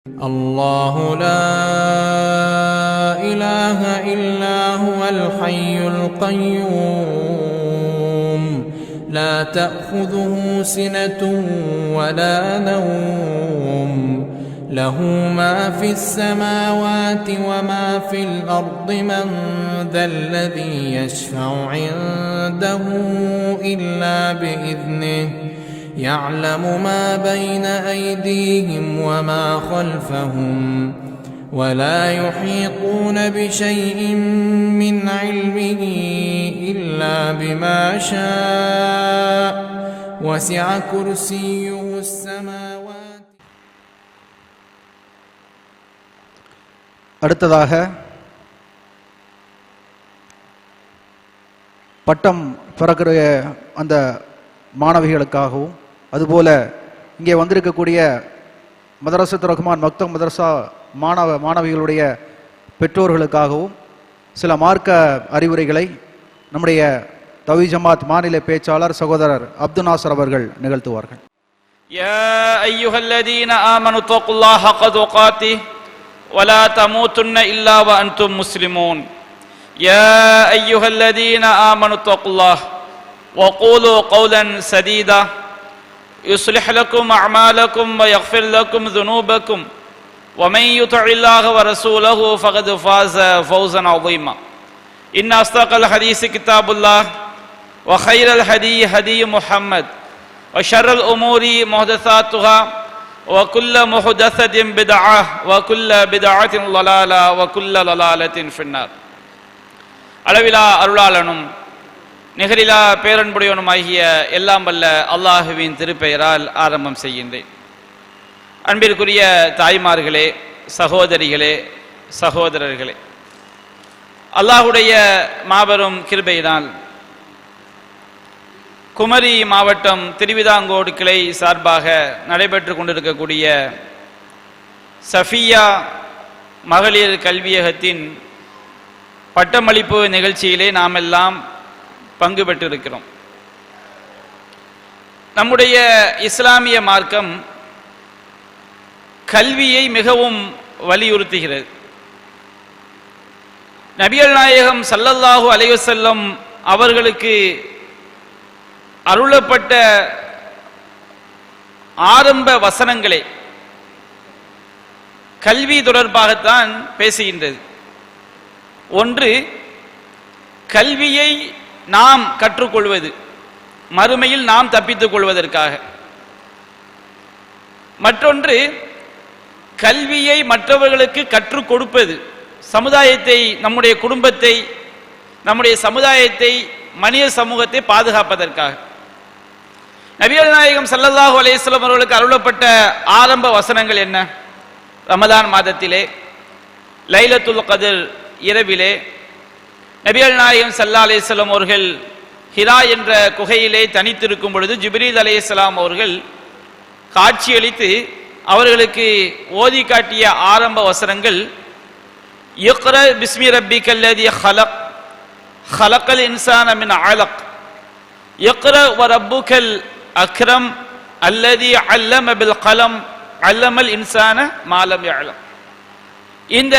الله لا إله إلا هو الحي القيوم لا تأخذه سنة ولا نوم له ما في السماوات وما في الأرض من ذا الذي يشفع عنده إلا بإذنه يعلم ما بين أيديهم وما خلفهم ولا يحيطون بشيء من علمه إلا بما شاء وسع كرسيه السماوات. அடுத்ததாக பட்டம் பிறக்கிற அந்த மாணவிகளுக்காகவும் அதுபோல இங்கே வந்திருக்கக்கூடிய மதரசத்துர் ரஹ்மான் மக்தம் மதரசா மாணவிகளுடைய பெற்றோர்களுக்காகவும் சில மார்க்க அறிவுரைகளை நம்முடைய தௌஹீத் ஜமாத் மாநில பேச்சாளர் சகோதரர் அப்துல் நாசர் அவர்கள் நிகழ்த்துவார்கள். யா அய்யுஹல்லதீன ஆமனு தக்குல்லாஹ ஹக்க துகாத்திஹ் வலா தமூதுன்ன இல்லா வ அன்தும் முஸ்லிமூன். யா அய்யுஹல்லதீன ஆமனு தக்குல்லாஹ் وقولوا قولا سديدا يصلح لكم أعمالكم ويغفر لكم ذنوبكم ومن يطع الله ورسوله فقد فاز فوزا عظيما. إن أصدق الحديث كتاب الله وخير الهدي هدي محمد وشر الأمور محدثاتها وكل محدثة بدعة وكل بدعة ضلالة وكل ضلالة في النار. அளவிலா அருளாளனும் நிகரிலா பேரன்புடையவனுமாகிய எல்லாம் வல்ல அல்லாஹுவின் திருப்பெயரால் ஆரம்பம் செய்கின்றேன். அன்பிற்குரிய தாய்மார்களே, சகோதரிகளே, சகோதரர்களே, அல்லாஹுடைய மாபெரும் கிருபையினால் குமரி மாவட்டம் திருவிதாங்கோடு கிளை சார்பாக நடைபெற்று கொண்டிருக்கக்கூடிய சஃபியா மகளிர் கல்வியகத்தின் பட்டமளிப்பு நிகழ்ச்சியிலே நாம் எல்லாம் பங்கு பெற்றிருக்கிறோம். நம்முடைய இஸ்லாமிய மார்க்கம் கல்வியை மிகவும் வலியுறுத்துகிறது. நபிகள் நாயகம் ஸல்லல்லாஹு அலைஹி வஸல்லம் அவர்களுக்கு அருளப்பட்ட ஆரம்ப வசனங்களே கல்வி தொடர்பாகத்தான் பேசுகின்றது. ஒன்று, கல்வியை நாம் கற்றுக்கொள்வது, மறுமையில் நாம் தப்பித்துக் கொள்வதற்காக. மற்றொன்று, கல்வியை மற்றவர்களுக்கு கற்றுக் கொடுப்பது, சமுதாயத்தை, நம்முடைய குடும்பத்தை, நம்முடைய சமுதாயத்தை, மனித சமூகத்தை பாதுகாப்பதற்காக. நபிகள் நாயகம் ஸல்லல்லாஹு அலைஹி வஸல்லம் அவர்களுக்கு அருளப்பட்ட ஆரம்ப வசனங்கள் என்ன? ரமதான் மாதத்திலே லைலத்துல் கத்ர் இரவிலே நபிகள் நாயகம் ஸல்லல்லாஹு அலைஹி வஸல்லம் அவர்கள் ஹிரா என்ற குகையிலே தனித்திருக்கும் பொழுது ஜிப்ரீல் அலைஹிஸ்ஸலாம் அவர்கள் காட்சியளித்து அவர்களுக்கு ஓதி காட்டிய ஆரம்ப வசனங்கள் இக்ர பிஸ்மி ரப்பிக்கல்லதி ஹலக் ஹலக்கல் இன்சான மின் அலக் இக்ர வ ரப்புக்கல் அக்ரம் அல்லதி அல்லம பில் கலம் அல்லமல் இன்சான மா லம் யஅலம். இந்த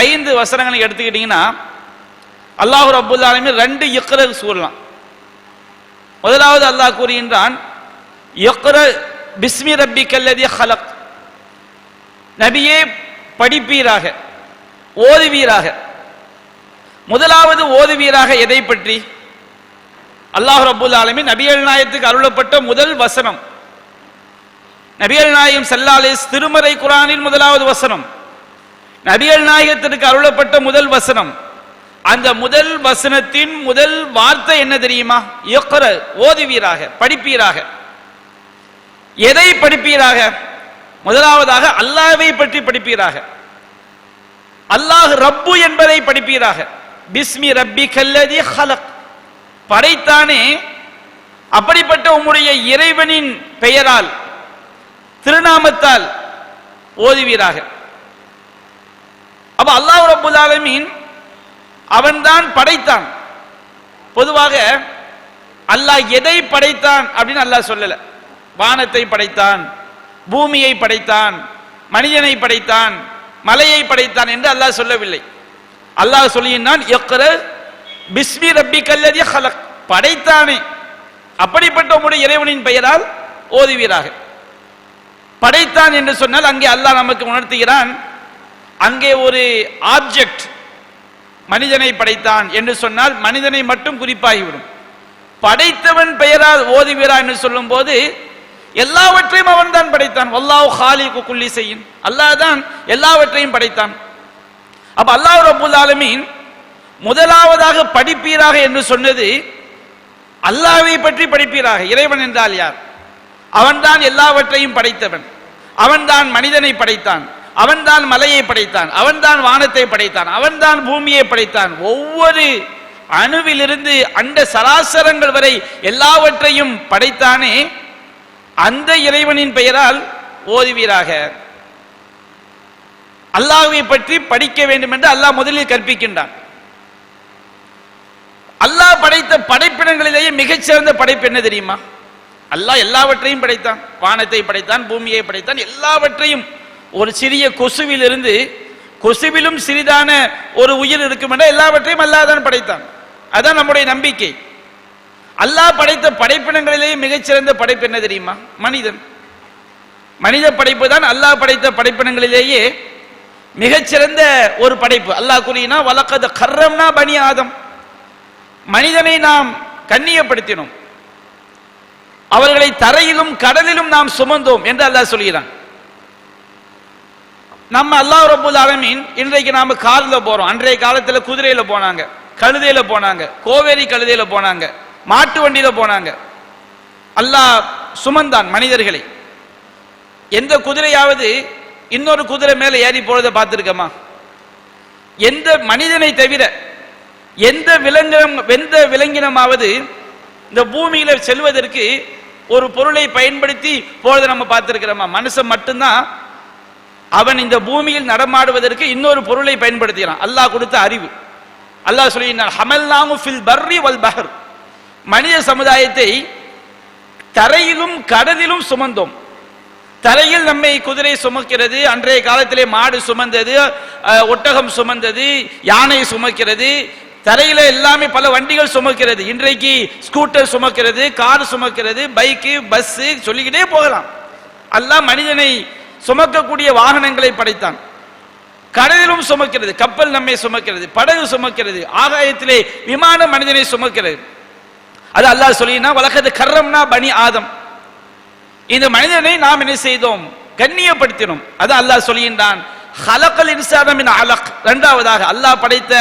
5 வசனங்களை எடுத்துக்கிட்டீங்கன்னா அல்லாஹ் ரப்புல் ஆலமீன் 2 இக்ர சொல்லலாம். முதலாவது அல்லாஹ் கூறுகின்றான் இக்ர பிஸ்மி ரப்பிக்கல்லதி ஹலக், நபியே படிப்பீராக, ஓதுவீராக. முதலாவது ஓதுவீராக எதை பற்றி? அல்லாஹ் ரப்புல் ஆலமீன் நபிகள் நாயகத்துக்கு அருளப்பட்ட முதல் வசனம், நபிகள் நாயகம் ஸல்லல்லாஹு அலைஹி வஸல்லம் திருமறை குர்ஆனின் முதலாவது வசனம், நபிகள் நாயகத்திற்கு அருளப்பட்ட முதல் வசனம். அந்த முதல் வசனத்தின் முதல் வார்த்தை என்ன தெரியுமா? இக்ர, ஓதுவீராக, படிப்பீராக. எதை படிப்பீராக? முதலாவதாக அல்லாஹ்வை பற்றி படிப்பீராக, அல்லாஹ் ரப்பு என்பதை படிப்பீராக. பிஸ்மி ரப்பிக்கல்லதி ஹலக், படைத்தானே அப்படிப்பட்ட உம்முடைய இறைவனின் பெயரால், திருநாமத்தால் ஓதுவீராக. அப்ப அல்லாஹ் ரப்புல் ஆலமீன் அவன்தான் படைத்தான். பொதுவாக அல்லாஹ் எதை படைத்தான் அப்படின்னு அல்லாஹ் சொல்லல. வானத்தை படைத்தான், பூமியை படைத்தான், மனிதனை படைத்தான், மலையை படைத்தான் என்று அல்லாஹ் சொல்லவில்லை. அல்லாஹ் சொல்லினான் இக்ர பிஸ்மி ரப்பிக்கல்லதி ஹலக், படைத்தானே அப்படிப்பட்ட உம்முடைய இறைவனின் பெயரால் ஓதுவீராக. படைத்தான் என்று சொன்னால் அங்கே அல்லாஹ் நமக்கு உணர்த்துகிறான், அங்கே ஒரு ஆப்ஜெக்ட் மனிதனை படைத்தான் என்று சொன்னால் மனிதனை மட்டும் குறிப்பாகிவிடும். படைத்தவன் பெயரால் ஓதுவீரா என்று சொல்லும் போது எல்லாவற்றையும் அவன் தான் படைத்தான். வல்லாஹு காலிகு குல்லி ஷைஇன், அல்லாஹ் தான் எல்லாவற்றையும் படைத்தான். அப்ப அல்லாஹ் ரப்பல் ஆலமீன் முதலாவதாக படிப்பீராக என்று சொன்னது அல்லாஹ்வை பற்றி படிப்பீராக. இறைவன் என்றால் யார்? அவன்தான் எல்லாவற்றையும் படைத்தவன், அவன்தான் மனிதனை படைத்தான், அவன்தான் மலையை படைத்தான், அவன்தான் வானத்தை படைத்தான், அவன்தான் பூமியை படைத்தான். ஒவ்வொரு அணுவிலிருந்து அண்ட சராசரங்கள் வரை எல்லாவற்றையும் படைத்தானே, அந்த இறைவனின் பெயரால் ஓதுவீராக. அல்லாஹ்வை பற்றி படிக்க வேண்டும் என்று அல்லாஹ் முதலில் கற்பிக்கின்றான். அல்லாஹ் படைத்த படைப்பினங்களிலேயே மிகச்சிறந்த படைப்பு என்ன தெரியுமா? அல்லாஹ் எல்லாவற்றையும் படைத்தான், வானத்தை படைத்தான், பூமியை படைத்தான், எல்லாவற்றையும். ஒரு சிறிய கொசுவிலிருந்து, கொசுவிலும் சிறிதான ஒரு உயிர் இருக்கும் என்ற எல்லாவற்றையும் அல்லாஹ் தான் படைத்தான். அதான் நம்முடைய நம்பிக்கை. அல்லாஹ் படைத்த படைப்பினங்களிலேயே மிகச்சிறந்த படைப்பு என்ன தெரியுமா? மனிதன். மனித படைப்பு தான் அல்லாஹ் படைத்த படைப்பினங்களிலேயே மிகச்சிறந்த ஒரு படைப்பு. அல்லாஹ் கூறினா வலக்கத் கர்ரம்னா பனி ஆதம், மனிதனை நாம் கண்ணியப்படுத்தினோம், அவர்களை தரையிலும் கடலிலும் நாம் சுமந்தோம் என்று அல்லாஹ் சொல்கிறான். நம்ம அல்லாஹ் ரப்பல் ஆலமீன் இன்றைக்கு நாம கார்ல போறோம், அன்றைய காலத்துல குதிரையில போனாங்க, கழுதையில போனாங்க, கோவேரி கழுதையில போனாங்க, மாட்டு வண்டியில போனாங்க. அல்லாஹ் சுமந்தான் மனிதர்களை. எந்த குதிரையாவது இன்னொரு குதிரை மேல ஏறி போறதை பார்த்திருக்கமா? எந்த மனிதனை தவிர எந்த விலங்கினமாவது இந்த பூமியில செல்வதற்கு ஒரு பொருளை பயன்படுத்தி போறதை நம்ம பார்த்திருக்கிறோமா? மனுஷன் மட்டும்தான் அவன் இந்த பூமியில் நடமாடுவதற்கு இன்னொரு பொருளை பயன்படுத்துகிறான். அல்லாஹ் கொடுத்த அறிவு. அல்லாஹ் சொல்லினான் ஹமல்நாஹு ஃபில் பர்ரி வல் பஹர், மனித சமுதாயத்தை தரையிலும் கடலிலும் சுமந்தோம். தரையில் நம்மை குதிரை சுமக்கிறது, அன்றைய காலத்திலே மாடு சுமந்தது, ஒட்டகம் சுமந்தது, யானை சுமக்கிறது, தரையில எல்லாமே பல வண்டிகள் சுமக்கிறது. இன்றைக்கு ஸ்கூட்டர் சுமக்கிறது, கார் சுமக்கிறது, பைக்கு, பஸ், சொல்லிக்கிட்டே போகலாம். அல்லாஹ் மனிதனை சுமக்கக்கூடிய வாகனங்களை படைத்தான். கடலிலும் சுமக்கிறது, கப்பல் நம்மை சுமக்கிறது, படகு சுமக்கிறது, ஆகாயத்திலே விமானம் மனிதனை சுமக்கிறது. அது அல்லாஹ் சொல்லினா வலக்கத் கர்ரம்னா பனி ஆதம், இந்த மனிதனை நாம் என்ன செய்தோம்? கண்ணியப்படுத்தினோம். அது அல்லாஹ் சொல்கின்றான் ஹலக்கல் இன்சான மின் அலக். இரண்டாவதாக அல்லாஹ் படைத்த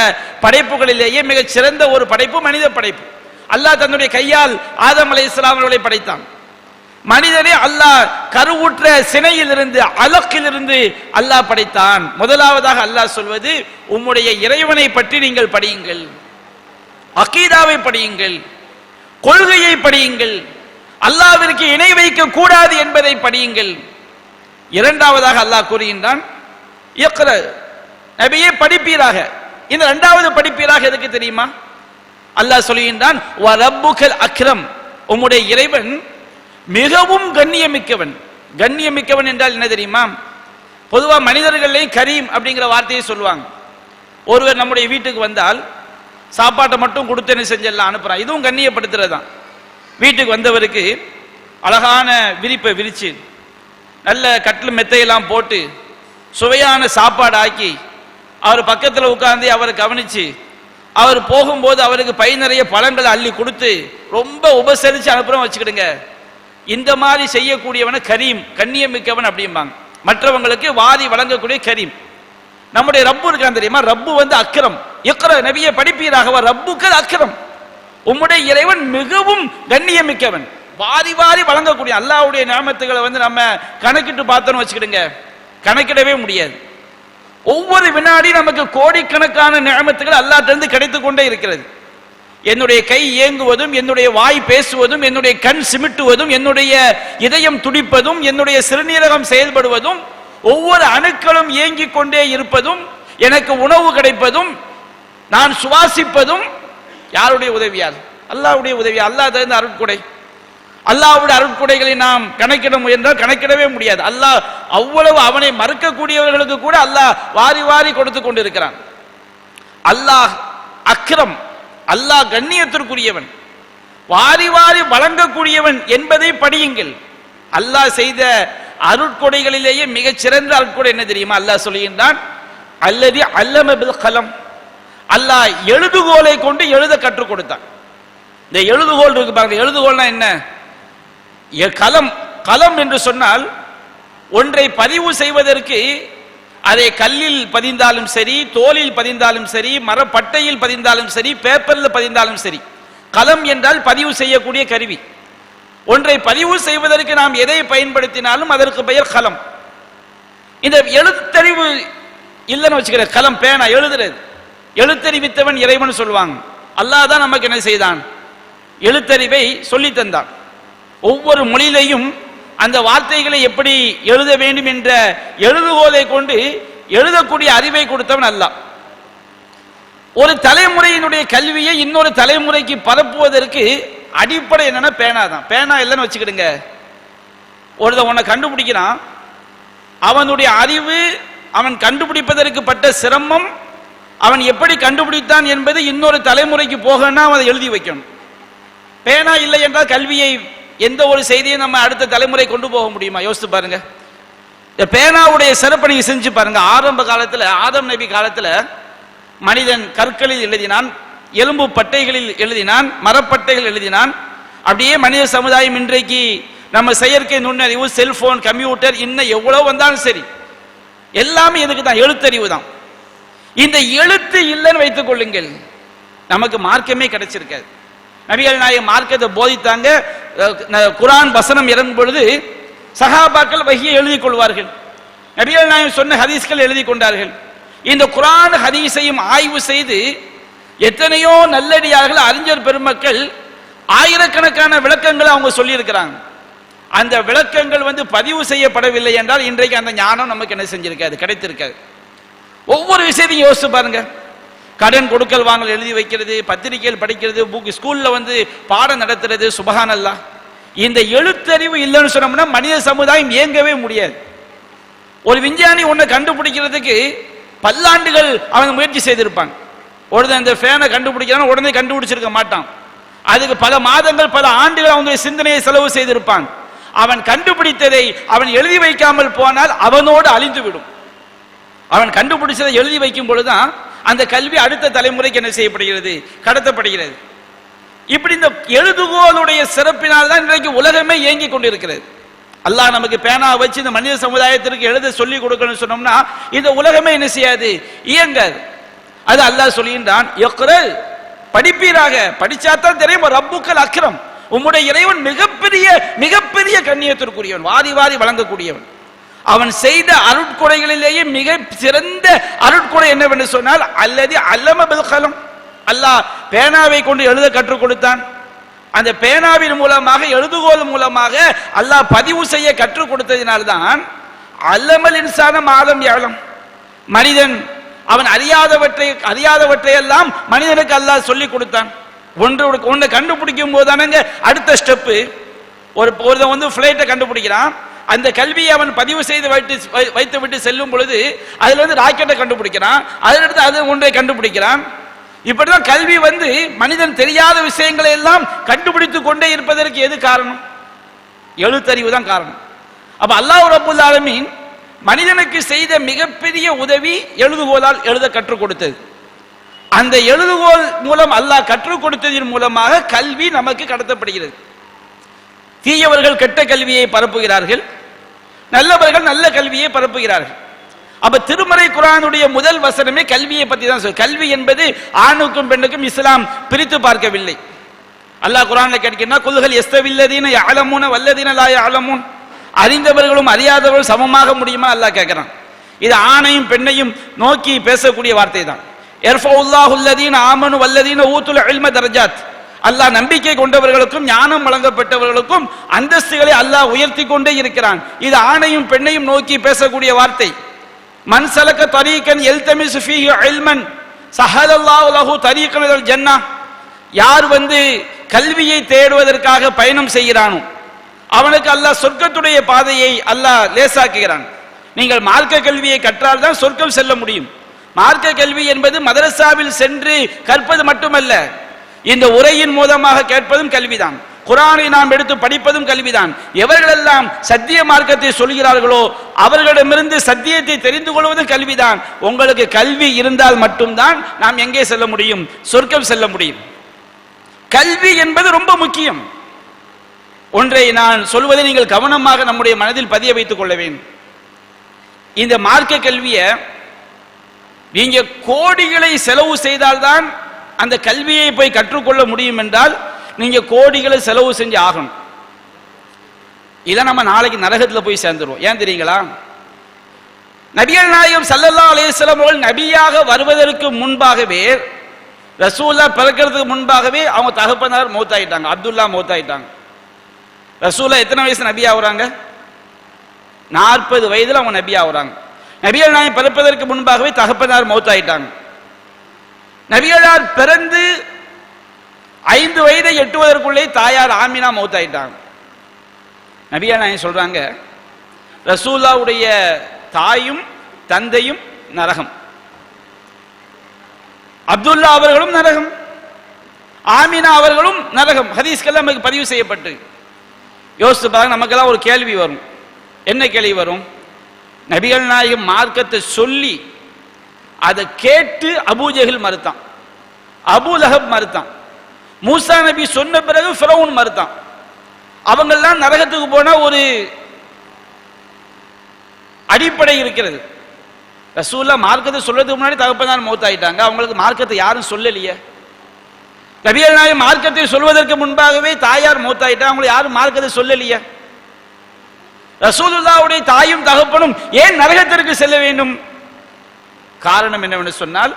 படைப்புகளிலேயே மிக சிறந்த ஒரு படைப்பு மனித படைப்பு. அல்லாஹ் தன்னுடைய கையால் ஆதம் அலைஹிஸ்ஸலாம் அவர்களை படைத்தான். மனிதனை அல்லாஹ் கருவுற்ற சினையிலிருந்து, அலக்கிலிருந்து அல்லாஹ் படைத்தான். முதலாவதாக அல்லாஹ் சொல்வது உம்முடைய இறைவனை பற்றி நீங்கள் படியுங்கள், அகீதாவை படியுங்கள், கொள்கையை படியுங்கள், அல்லாஹ்விற்கு இணை வைக்க கூடாது என்பதை படியுங்கள். இரண்டாவதாக அல்லாஹ் கூறுகின்றான் இக்ர, நபியே படிப்பீராக. இந்த இரண்டாவது படிப்பீராக எதுக்கு தெரியுமா? அல்லாஹ் சொல்கின்றான் வ ரப்புக்கல் அக்ரம், உம்முடைய இறைவன் மிகவும் கண்ணியமிக்கவன். கண்ணியமிக்கவன் என்றால் என்ன தெரியுமா? பொதுவா மனிதர்களையும் கரீம் அப்படிங்கிற வார்த்தையை சொல்லுவாங்க. ஒருவர் நம்முடைய வீட்டுக்கு வந்தால் சாப்பாட்டை மட்டும் கொடுத்து என்ன செஞ்செல்லாம் அனுப்புறான், இதுவும் கண்ணியப்படுத்துறது தான். வீட்டுக்கு வந்தவருக்கு அழகான விரிப்பை விரிச்சு, நல்ல கட்டில் மெத்தையெல்லாம் போட்டு, சுவையான சாப்பாடு ஆக்கி, அவர் பக்கத்தில் உட்கார்ந்து அவரை கவனிச்சு, அவர் போகும்போது அவருக்கு பை நிறைய பழங்களை அள்ளி கொடுத்து ரொம்ப உபசரித்து அனுப்புறோம் வச்சுக்கிடுங்க. இந்த மாதிரி செய்யக்கூடியவன கரீம், கண்ணியமிக்கவன் அப்படிம்பாங்க. மற்றவங்களுக்கு வாதி வழங்கக்கூடிய கரீம். நம்முடைய ரப்பு இருக்கான் தெரியுமா? ரப்பு வந்து அக்ரம். இக்ர, நபியை படிப்பீராக, ரப்புக்கல் அக்ரம், உம்முடைய இறைவன் மிகவும் கண்ணியமிக்கவன், வாரி வாரி வழங்கக்கூடிய. அல்லாஹ்வுடைய நியமத்துகளை வந்து நம்ம கணக்கிட்டு பார்த்தோன்னு வச்சுக்கிடுங்க, கணக்கிடவே முடியாது. ஒவ்வொரு வினாடி நமக்கு கோடிக்கணக்கான நியமத்துகள் அல்லாஹ்விடமிருந்து கிடைத்துக் கொண்டே இருக்கிறது. என்னுடைய கை இயங்குவதும், என்னுடைய வாய் பேசுவதும், என்னுடைய கண் சிமிட்டுவதும், என்னுடைய இதயம் துடிப்பதும், என்னுடைய சிறுநீரகம் செயல்படுவதும், ஒவ்வொரு அணுக்களும் இயங்கிக் கொண்டே இருப்பதும், எனக்கு உணவு கிடைப்பதும், நான் சுவாசிப்பதும் யாருடைய உதவியால்? அல்லாஹ்வுடைய உதவியால். அல்லாஹ் தந்த அருட்கொடை. அல்லாஹ்வுடைய அருட்கொடைகளை நாம் கணக்கிட முயன்றால் கணக்கிடவே முடியாது. அல்லாஹ் அவ்வளவு அவனை மறுக்கக்கூடியவர்களுக்கு கூட அல்லாஹ் வாரி வாரி கொடுத்து கொண்டிருக்கிறான். அல்லாஹ் அக்ரம், அல்லாஹ் கண்ணியத்திற்குரியவன், வாரி வாரி வழங்கக்கூடியவன் என்பதை படியுங்கள். அல்லாஹ் செய்த அருட்கொடைகளிலேயே மிகச் சிறந்த அருட்கொடை என்ன தெரியுமா? அல்லாஹ் சொல்லுகின்றான், அல்லதி அல்லம பில் கலம், அல்லாஹ் எழுதுகோலை கொண்டு எழுத கற்றுக் கொடுத்தான். இந்த எழுதுகோல் இருக்கு பாருங்க, எழுதுகோல்னா என்ன? கலம். கலம் என்று சொன்னால் ஒன்றை பதிவு செய்வதற்கு அதை கல்லில் பதிந்தாலும் சரி, தோலில் பதிந்தாலும் சரி, மரப்பட்டையில் பதிந்தாலும் சரி, பேப்பரில் பதிந்தாலும் சரி, கலம் என்றால் பதிவு செய்யக்கூடிய கருவி. ஒன்றை பதிவு செய்வதற்கு நாம் எதை பயன்படுத்தினாலும் அதற்கு பெயர் கலம். இந்த எழுத்தறிவு இல்லைன்னு வச்சுக்கிற கலம், பேனா, எழுதுறது, எழுத்தறிவித்தவன் இறைவன் சொல்லுவாங்க. அல்லாஹ் தான் நமக்கு என்ன செய்தான்? எழுத்தறிவை சொல்லி தந்தான். ஒவ்வொரு மொழியிலையும் அந்த வார்த்தைகளை எப்படி எழுத வேண்டும் என்ற எழுதுகோலை கொண்டு எழுதக்கூடிய அறிவை கொடுத்தவன் அல்லாஹ். ஒரு தலைமுறையினுடைய கல்வியை இன்னொரு தலைமுறைக்கு பரப்புவதற்கு அடிப்படை என்னன்னா பேனா தான். பேனா இல்லைன்னு வச்சுக்கிடுங்க, ஒருத்தன் உன்னை கண்டுபிடிக்கிறான், அவனுடைய அறிவு, அவன் கண்டுபிடிப்பதற்கு பட்ட சிரமம், அவன் எப்படி கண்டுபிடித்தான் என்பது இன்னொரு தலைமுறைக்கு போகணும்னா அவன் அதை எழுதி வைக்கணும். பேனா இல்லை என்றால் கல்வியை, எந்த ஒரு செய்தியை நம்ம அடுத்த தலைமுறை கொண்டு போக முடியுமா? யோசித்து பாருங்க. இந்த பேனாவுடைய சிறப்பை நீங்க செஞ்சு பாருங்க. ஆரம்ப காலத்துல, ஆதம் நபி காலத்துல மனிதன் கற்களில் எழுதினான், எலும்பு பட்டைகளில் எழுதினான், மரப்பட்டைகள் எழுதினான். அப்படியே மனித சமுதாயம் இன்றைக்கு நம்ம செயற்கை நுண்ணறிவு, செல்போன், கம்ப்யூட்டர், இன்னும் எவ்வளவு வந்தாலும் சரி, எல்லாமே எதுக்கு தான்? எழுத்தறிவு தான். இந்த எழுத்து இல்லைன்னு வைத்துக் கொள்ளுங்கள், நமக்கு மார்க்கமே கிடைச்சிருக்காது. நபிகள் நாயகம் மார்க்கத்தை போதித்தாங்க. குர்ஆன் வசனம் இறங்கும் பொழுது சஹாபாக்கள் வஹியை எழுதி கொள்வார்கள். நபிகள் நாயகம் சொன்ன ஹதீஸ்கள் எழுதி கொண்டார்கள். இந்த குர்ஆன் ஹதீஸையும் ஆய்வு செய்து எத்தனையோ நல்லடியார்கள், அறிஞர் பெருமக்கள் ஆயிரக்கணக்கான விளக்கங்களை அவங்க சொல்லி இருக்கிறாங்க. அந்த விளக்கங்கள் பதிவு செய்யப்படவில்லை என்றால் இன்றைக்கு அந்த ஞானம் நமக்கு என்ன செஞ்சிருக்காது? கிடைத்திருக்காது. ஒவ்வொரு விஷயத்தையும் யோசிச்சு பாருங்க. கடன் கொடுக்கல் வாங்கல் எழுதி வைக்கிறது, பத்திரிகைகள் படிக்கிறது, ஸ்கூல்ல பாடம் நடத்துறது, சுபஹானல்லாஹ். இந்த எழுத்தறிவு இல்லைன்னு சொன்னோம்னா மனித சமுதாயம் இயங்கவே முடியாது. ஒரு விஞ்ஞானி ஒன்றை கண்டுபிடிக்கிறதுக்கு பல்லாண்டுகள் அவங்க முயற்சி செய்திருப்பாங்க. ஒருத்தன் இந்த ஃபேனை கண்டுபிடிக்கிறான், உடனே கண்டுபிடிச்சிருக்க மாட்டான். அதுக்கு பல மாதங்கள், பல ஆண்டுகள் அவனுடைய சிந்தனையை செலவு செய்திருப்பான். அவன் கண்டுபிடித்ததை அவன் எழுதி வைக்காமல் போனால் அவனோடு அழிந்து விடும். அவன் கண்டுபிடிச்சதை எழுதி வைக்கும் பொழுதுதான் அந்த கல்வி அடுத்த தலைமுறைக்கு என்ன செய்யப்படுகிறது? கடத்தப்படுகிறது. இப்படி இந்த எழுதுகோளுடைய சிறப்பினால் தான் இன்றைக்கு உலகமே இயங்கி கொண்டிருக்கிறது. அல்லாஹ் நமக்கு பேனா வச்சு இந்த மனித சமுதாயத்திற்கு எழுத சொல்லி கொடுக்கணும்னு சொன்னோம்னா இந்த உலகமே என்ன செய்யாது? இயங்காது. அது அல்லாஹ் சொல்கின்றான், இக்ரல், படிப்பீராக, படிச்சாத்தான் தெரியும். ரப்புக்கல் அக்ரம், உம்முடைய இறைவன் மிகப்பெரிய மிகப்பெரிய கண்ணியத்திற்குரியவன், வாரி வாரி வழங்கக்கூடியவன். அவன் செய்த அருட்கொடைகளிலேயே மிக சிறந்த அருட்கொடை என்னவென்று சொன்னால் அல்லதி அல்லம பில் கலம், அல்லாஹ் பேனாவை கொண்டு எழுத கற்றுக் கொடுத்தான். அந்த பேனாவின் மூலமாக, எழுதுகோல் மூலமாக அல்லாஹ் பதிவு செய்ய கற்றுக் கொடுத்ததினால்தான் அல்லமல் இன்சான மாதம் யாழம், மனிதன் அவன் அறியாதவற்றை எல்லாம் மனிதனுக்கு அல்லாஹ் சொல்லி கொடுத்தான். ஒன்றை கண்டுபிடிக்கும் போதுதானங்க அடுத்த ஸ்டெப்பு. ஒருத்தன் ஃபிளைட்டை கண்டுபிடிக்கிறான், அந்த கல்வியை அவன் பதிவு செய்து வைத்து விட்டு செல்லும் பொழுது அதுல ராக்கெட்டை கண்டுபிடிக்கிறான், அதிலிருந்து அது ஒன்றை கண்டுபிடிக்கிறான். இப்படிதான் கல்வி மனிதன் தெரியாத விஷயங்களை எல்லாம் கண்டுபிடித்துக் கொண்டே இருப்பதற்கு எது காரணம்? எழுத்தறிவு தான் காரணம். அப்ப அல்லாஹ் ரப்புல் ஆலமீன் மனிதனுக்கு செய்த மிகப்பெரிய உதவி எழுதுகோலால் எழுத கற்றுக் கொடுத்தது. அந்த எழுதுகோல் மூலம் அல்லாஹ் கற்றுக் கொடுத்ததின் மூலமாக கல்வி நமக்கு கடத்தப்படுகிறது. தீயவர்கள் கெட்ட கல்வியை பரப்புகிறார்கள், நல்லவர்கள் நல்ல கல்வியை பரப்புகிறார்கள். அப்ப திருமறை குர்ஆனுடைய முதல் வசனமே கல்வியை பத்தி தான் சொல்லுது. கல்வி என்பது ஆணுக்கும் பெண்ணுக்கும் இஸ்லாம் பிரித்து பார்க்கவில்லை. அல்லாஹ் குர்ஆன்ல கேட்கிறான், குல்ஹல் யஸ்தவில்லதீன யஅலமூன வல்லதீன லா யஅலமூன், அறிந்தவர்களும் அறியாதவர்களும் சமமாக முடியுமா அல்லாஹ் கேட்கிறான். இது ஆணையும் பெண்ணையும் நோக்கி பேசக்கூடிய வார்த்தை தான். யர்ஃபஉல்லாஹு அல்லதீன ஆமனு வல்லதீன ஊதுல் இல்ம தரஜாத், அல்லாஹ் நம்பிக்கை கொண்டவர்களுக்கும் ஞானம் வழங்கப்பட்டவர்களுக்கும் அந்தஸ்துகளை அல்லாஹ் உயர்த்தி கொண்டே இருக்கிறான். இது ஆணையும் பெண்ணையும் நோக்கி பேசக்கூடிய வார்த்தை. மன் சலக தரீகன் யல்தமிசு ஃபீஹி இல்மன் ஸஹலல்லாஹு லஹு தரீகன் இலல் ஜன்னah, யார் கல்வியை தேடுவதற்காக பயணம் செய்கிறானோ, அவனுக்கு அல்லாஹ் சொர்க்கத்துடைய பாதையை அல்லாஹ் லேசாக்குகிறான். நீங்கள் மார்க்க கல்வியை கற்றால் தான் சொர்க்கம் செல்ல முடியும். மார்க்க கல்வி என்பது மதரசாவில் சென்று கற்பது மட்டுமல்ல, இந்த உரையின் மூலமாக கேட்பதும் கல்விதான். குர்ஆனை நாம் எடுத்து படிப்பதும் கல்விதான். எவர்களெல்லாம் சத்திய மார்க்கத்தை சொல்கிறார்களோ அவர்களிடமிருந்து சத்தியத்தை தெரிந்து கொள்வதும் கல்விதான். உங்களுக்கு கல்வி இருந்தால் மட்டும்தான் நாம் எங்கே செல்ல முடியும்? சொர்க்கம் செல்ல முடியும். கல்வி என்பது ரொம்ப முக்கியம். ஒன்றை நான் சொல்வதை நீங்கள் கவனமாக நம்முடைய மனதில் பதிய வைத்துக் கொள்ள வேண்டும். இந்த மார்க்க கல்வியை நீங்க கோடிகளை செலவு செய்தால்தான் அந்த கல்வியை போய் கற்றுக்கொள்ள முடியும் என்றால் நீங்க கோடிகளை செலவு செஞ்சு ஆகணும். இதை நம்ம நாளைக்கு நரகத்தில் போய் சேர்ந்துருவோம். ஏன் தெரியுங்களா? நபிகள் நாயகம் ஸல்லல்லாஹு அலைஹி வஸல்லம் அவர்கள் நபியாக வருவதற்கு முன்பாகவே, ரசூலா பிறக்கிறதுக்கு முன்பாகவே அவங்க தகப்பனார் மௌத்தாயிட்டாங்க. அப்துல்லா மௌத்தாயிட்டாங்க. ரசூலா எத்தனை வயசு நபி ஆகுறாங்க? 40 வயதுல அவங்க நபி ஆகுறாங்க. நபிகள் நாயகம் பிறப்பதற்கு முன்பாகவே தகப்பனார் மௌத்தாயிட்டாங்க. நபிகளார் பிறந்து 5 வயதை எட்டுவதற்குள்ளே தாயார் ஆமினா மௌத்தாயிட்டாங்க. நபிகள் நாயகம் சொல்றாங்க, ரசூலாவுடைய தாயும் தந்தையும் நரகம், அப்துல்லா அவர்களும் நரகம், ஆமினா அவர்களும் நரகம். ஹதீஸ்கெல்லாம் நமக்கு பதிவு செய்யப்பட்டு. யோசித்து பாருங்க, நமக்கெல்லாம் ஒரு கேள்வி வரும். என்ன கேள்வி வரும்? நபிகள் நாயகம் மார்க்கத்தை சொல்லி அதை கேட்டு அபூஜஹல் மறுத்தான், அபூ லஹப் மறுத்தான், மூசா நபி சொன்ன பிறகு ஃபிரௌன் மறுத்தான். அவங்கெல்லாம் நரகத்துக்கு போனா ஒரு அடிப்படை இருக்கிறது. ரசூலுல்லாஹ் மார்க்கத்தை சொல்றதுக்கு முன்னாடி தகப்பனார் மௌத்தாயிட்டாங்க. அவங்களுக்கு மார்க்கத்தை யாரும் சொல்லலையே. நபிகள் நாயகம் மார்க்கத்தை சொல்வதற்கு முன்பாகவே தாயார் மௌத்தாயிட்டாங்க. அவங்களை யாரும் மார்க்கத்தை சொல்லலையே. ரசூலுல்லாஹ்வுடைய தாயும் தகப்பனும் ஏன் நரகத்திற்கு செல்ல வேண்டும்? காரணம் என்னவென்று சொன்னால்,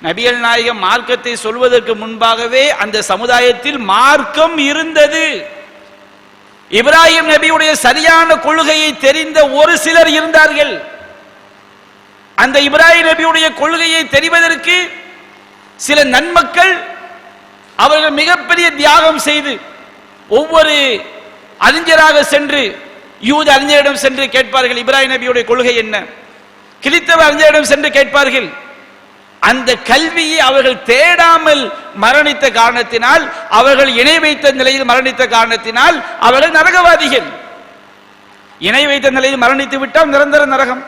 நபிகள் நாயகம் மார்க்கத்தை சொல்வதற்கு முன்பாகவே அந்த சமுதாயத்தில் மார்க்கம் இருந்தது. இப்ராஹிம் நபியுடைய சரியான கொள்கையை தெரிந்த ஒரு சிலர் இருந்தார்கள். அந்த இப்ராஹிம் நபியுடைய கொள்கையை தெரிவதற்கு சில நன்மக்கள் அவர்கள் மிகப்பெரிய தியாகம் செய்து ஒவ்வொரு அறிஞராக சென்று யூத அறிஞரிடம் சென்று கேட்பார்கள், இப்ராஹிம் நபியுடைய கொள்கை என்ன? கிறிஸ்தவ அறிஞரிடம் சென்று கேட்பார்கள். அந்த கல்வியை அவர்கள் தேடாமல் மரணித்த காரணத்தினால், அவர்கள் இணை வைத்த நிலையில் மரணித்த காரணத்தினால் அவர்கள் நரகவாதிகள். இணை வைத்த நிலையில் மரணித்து விட்டால் நிரந்தர நரகம்.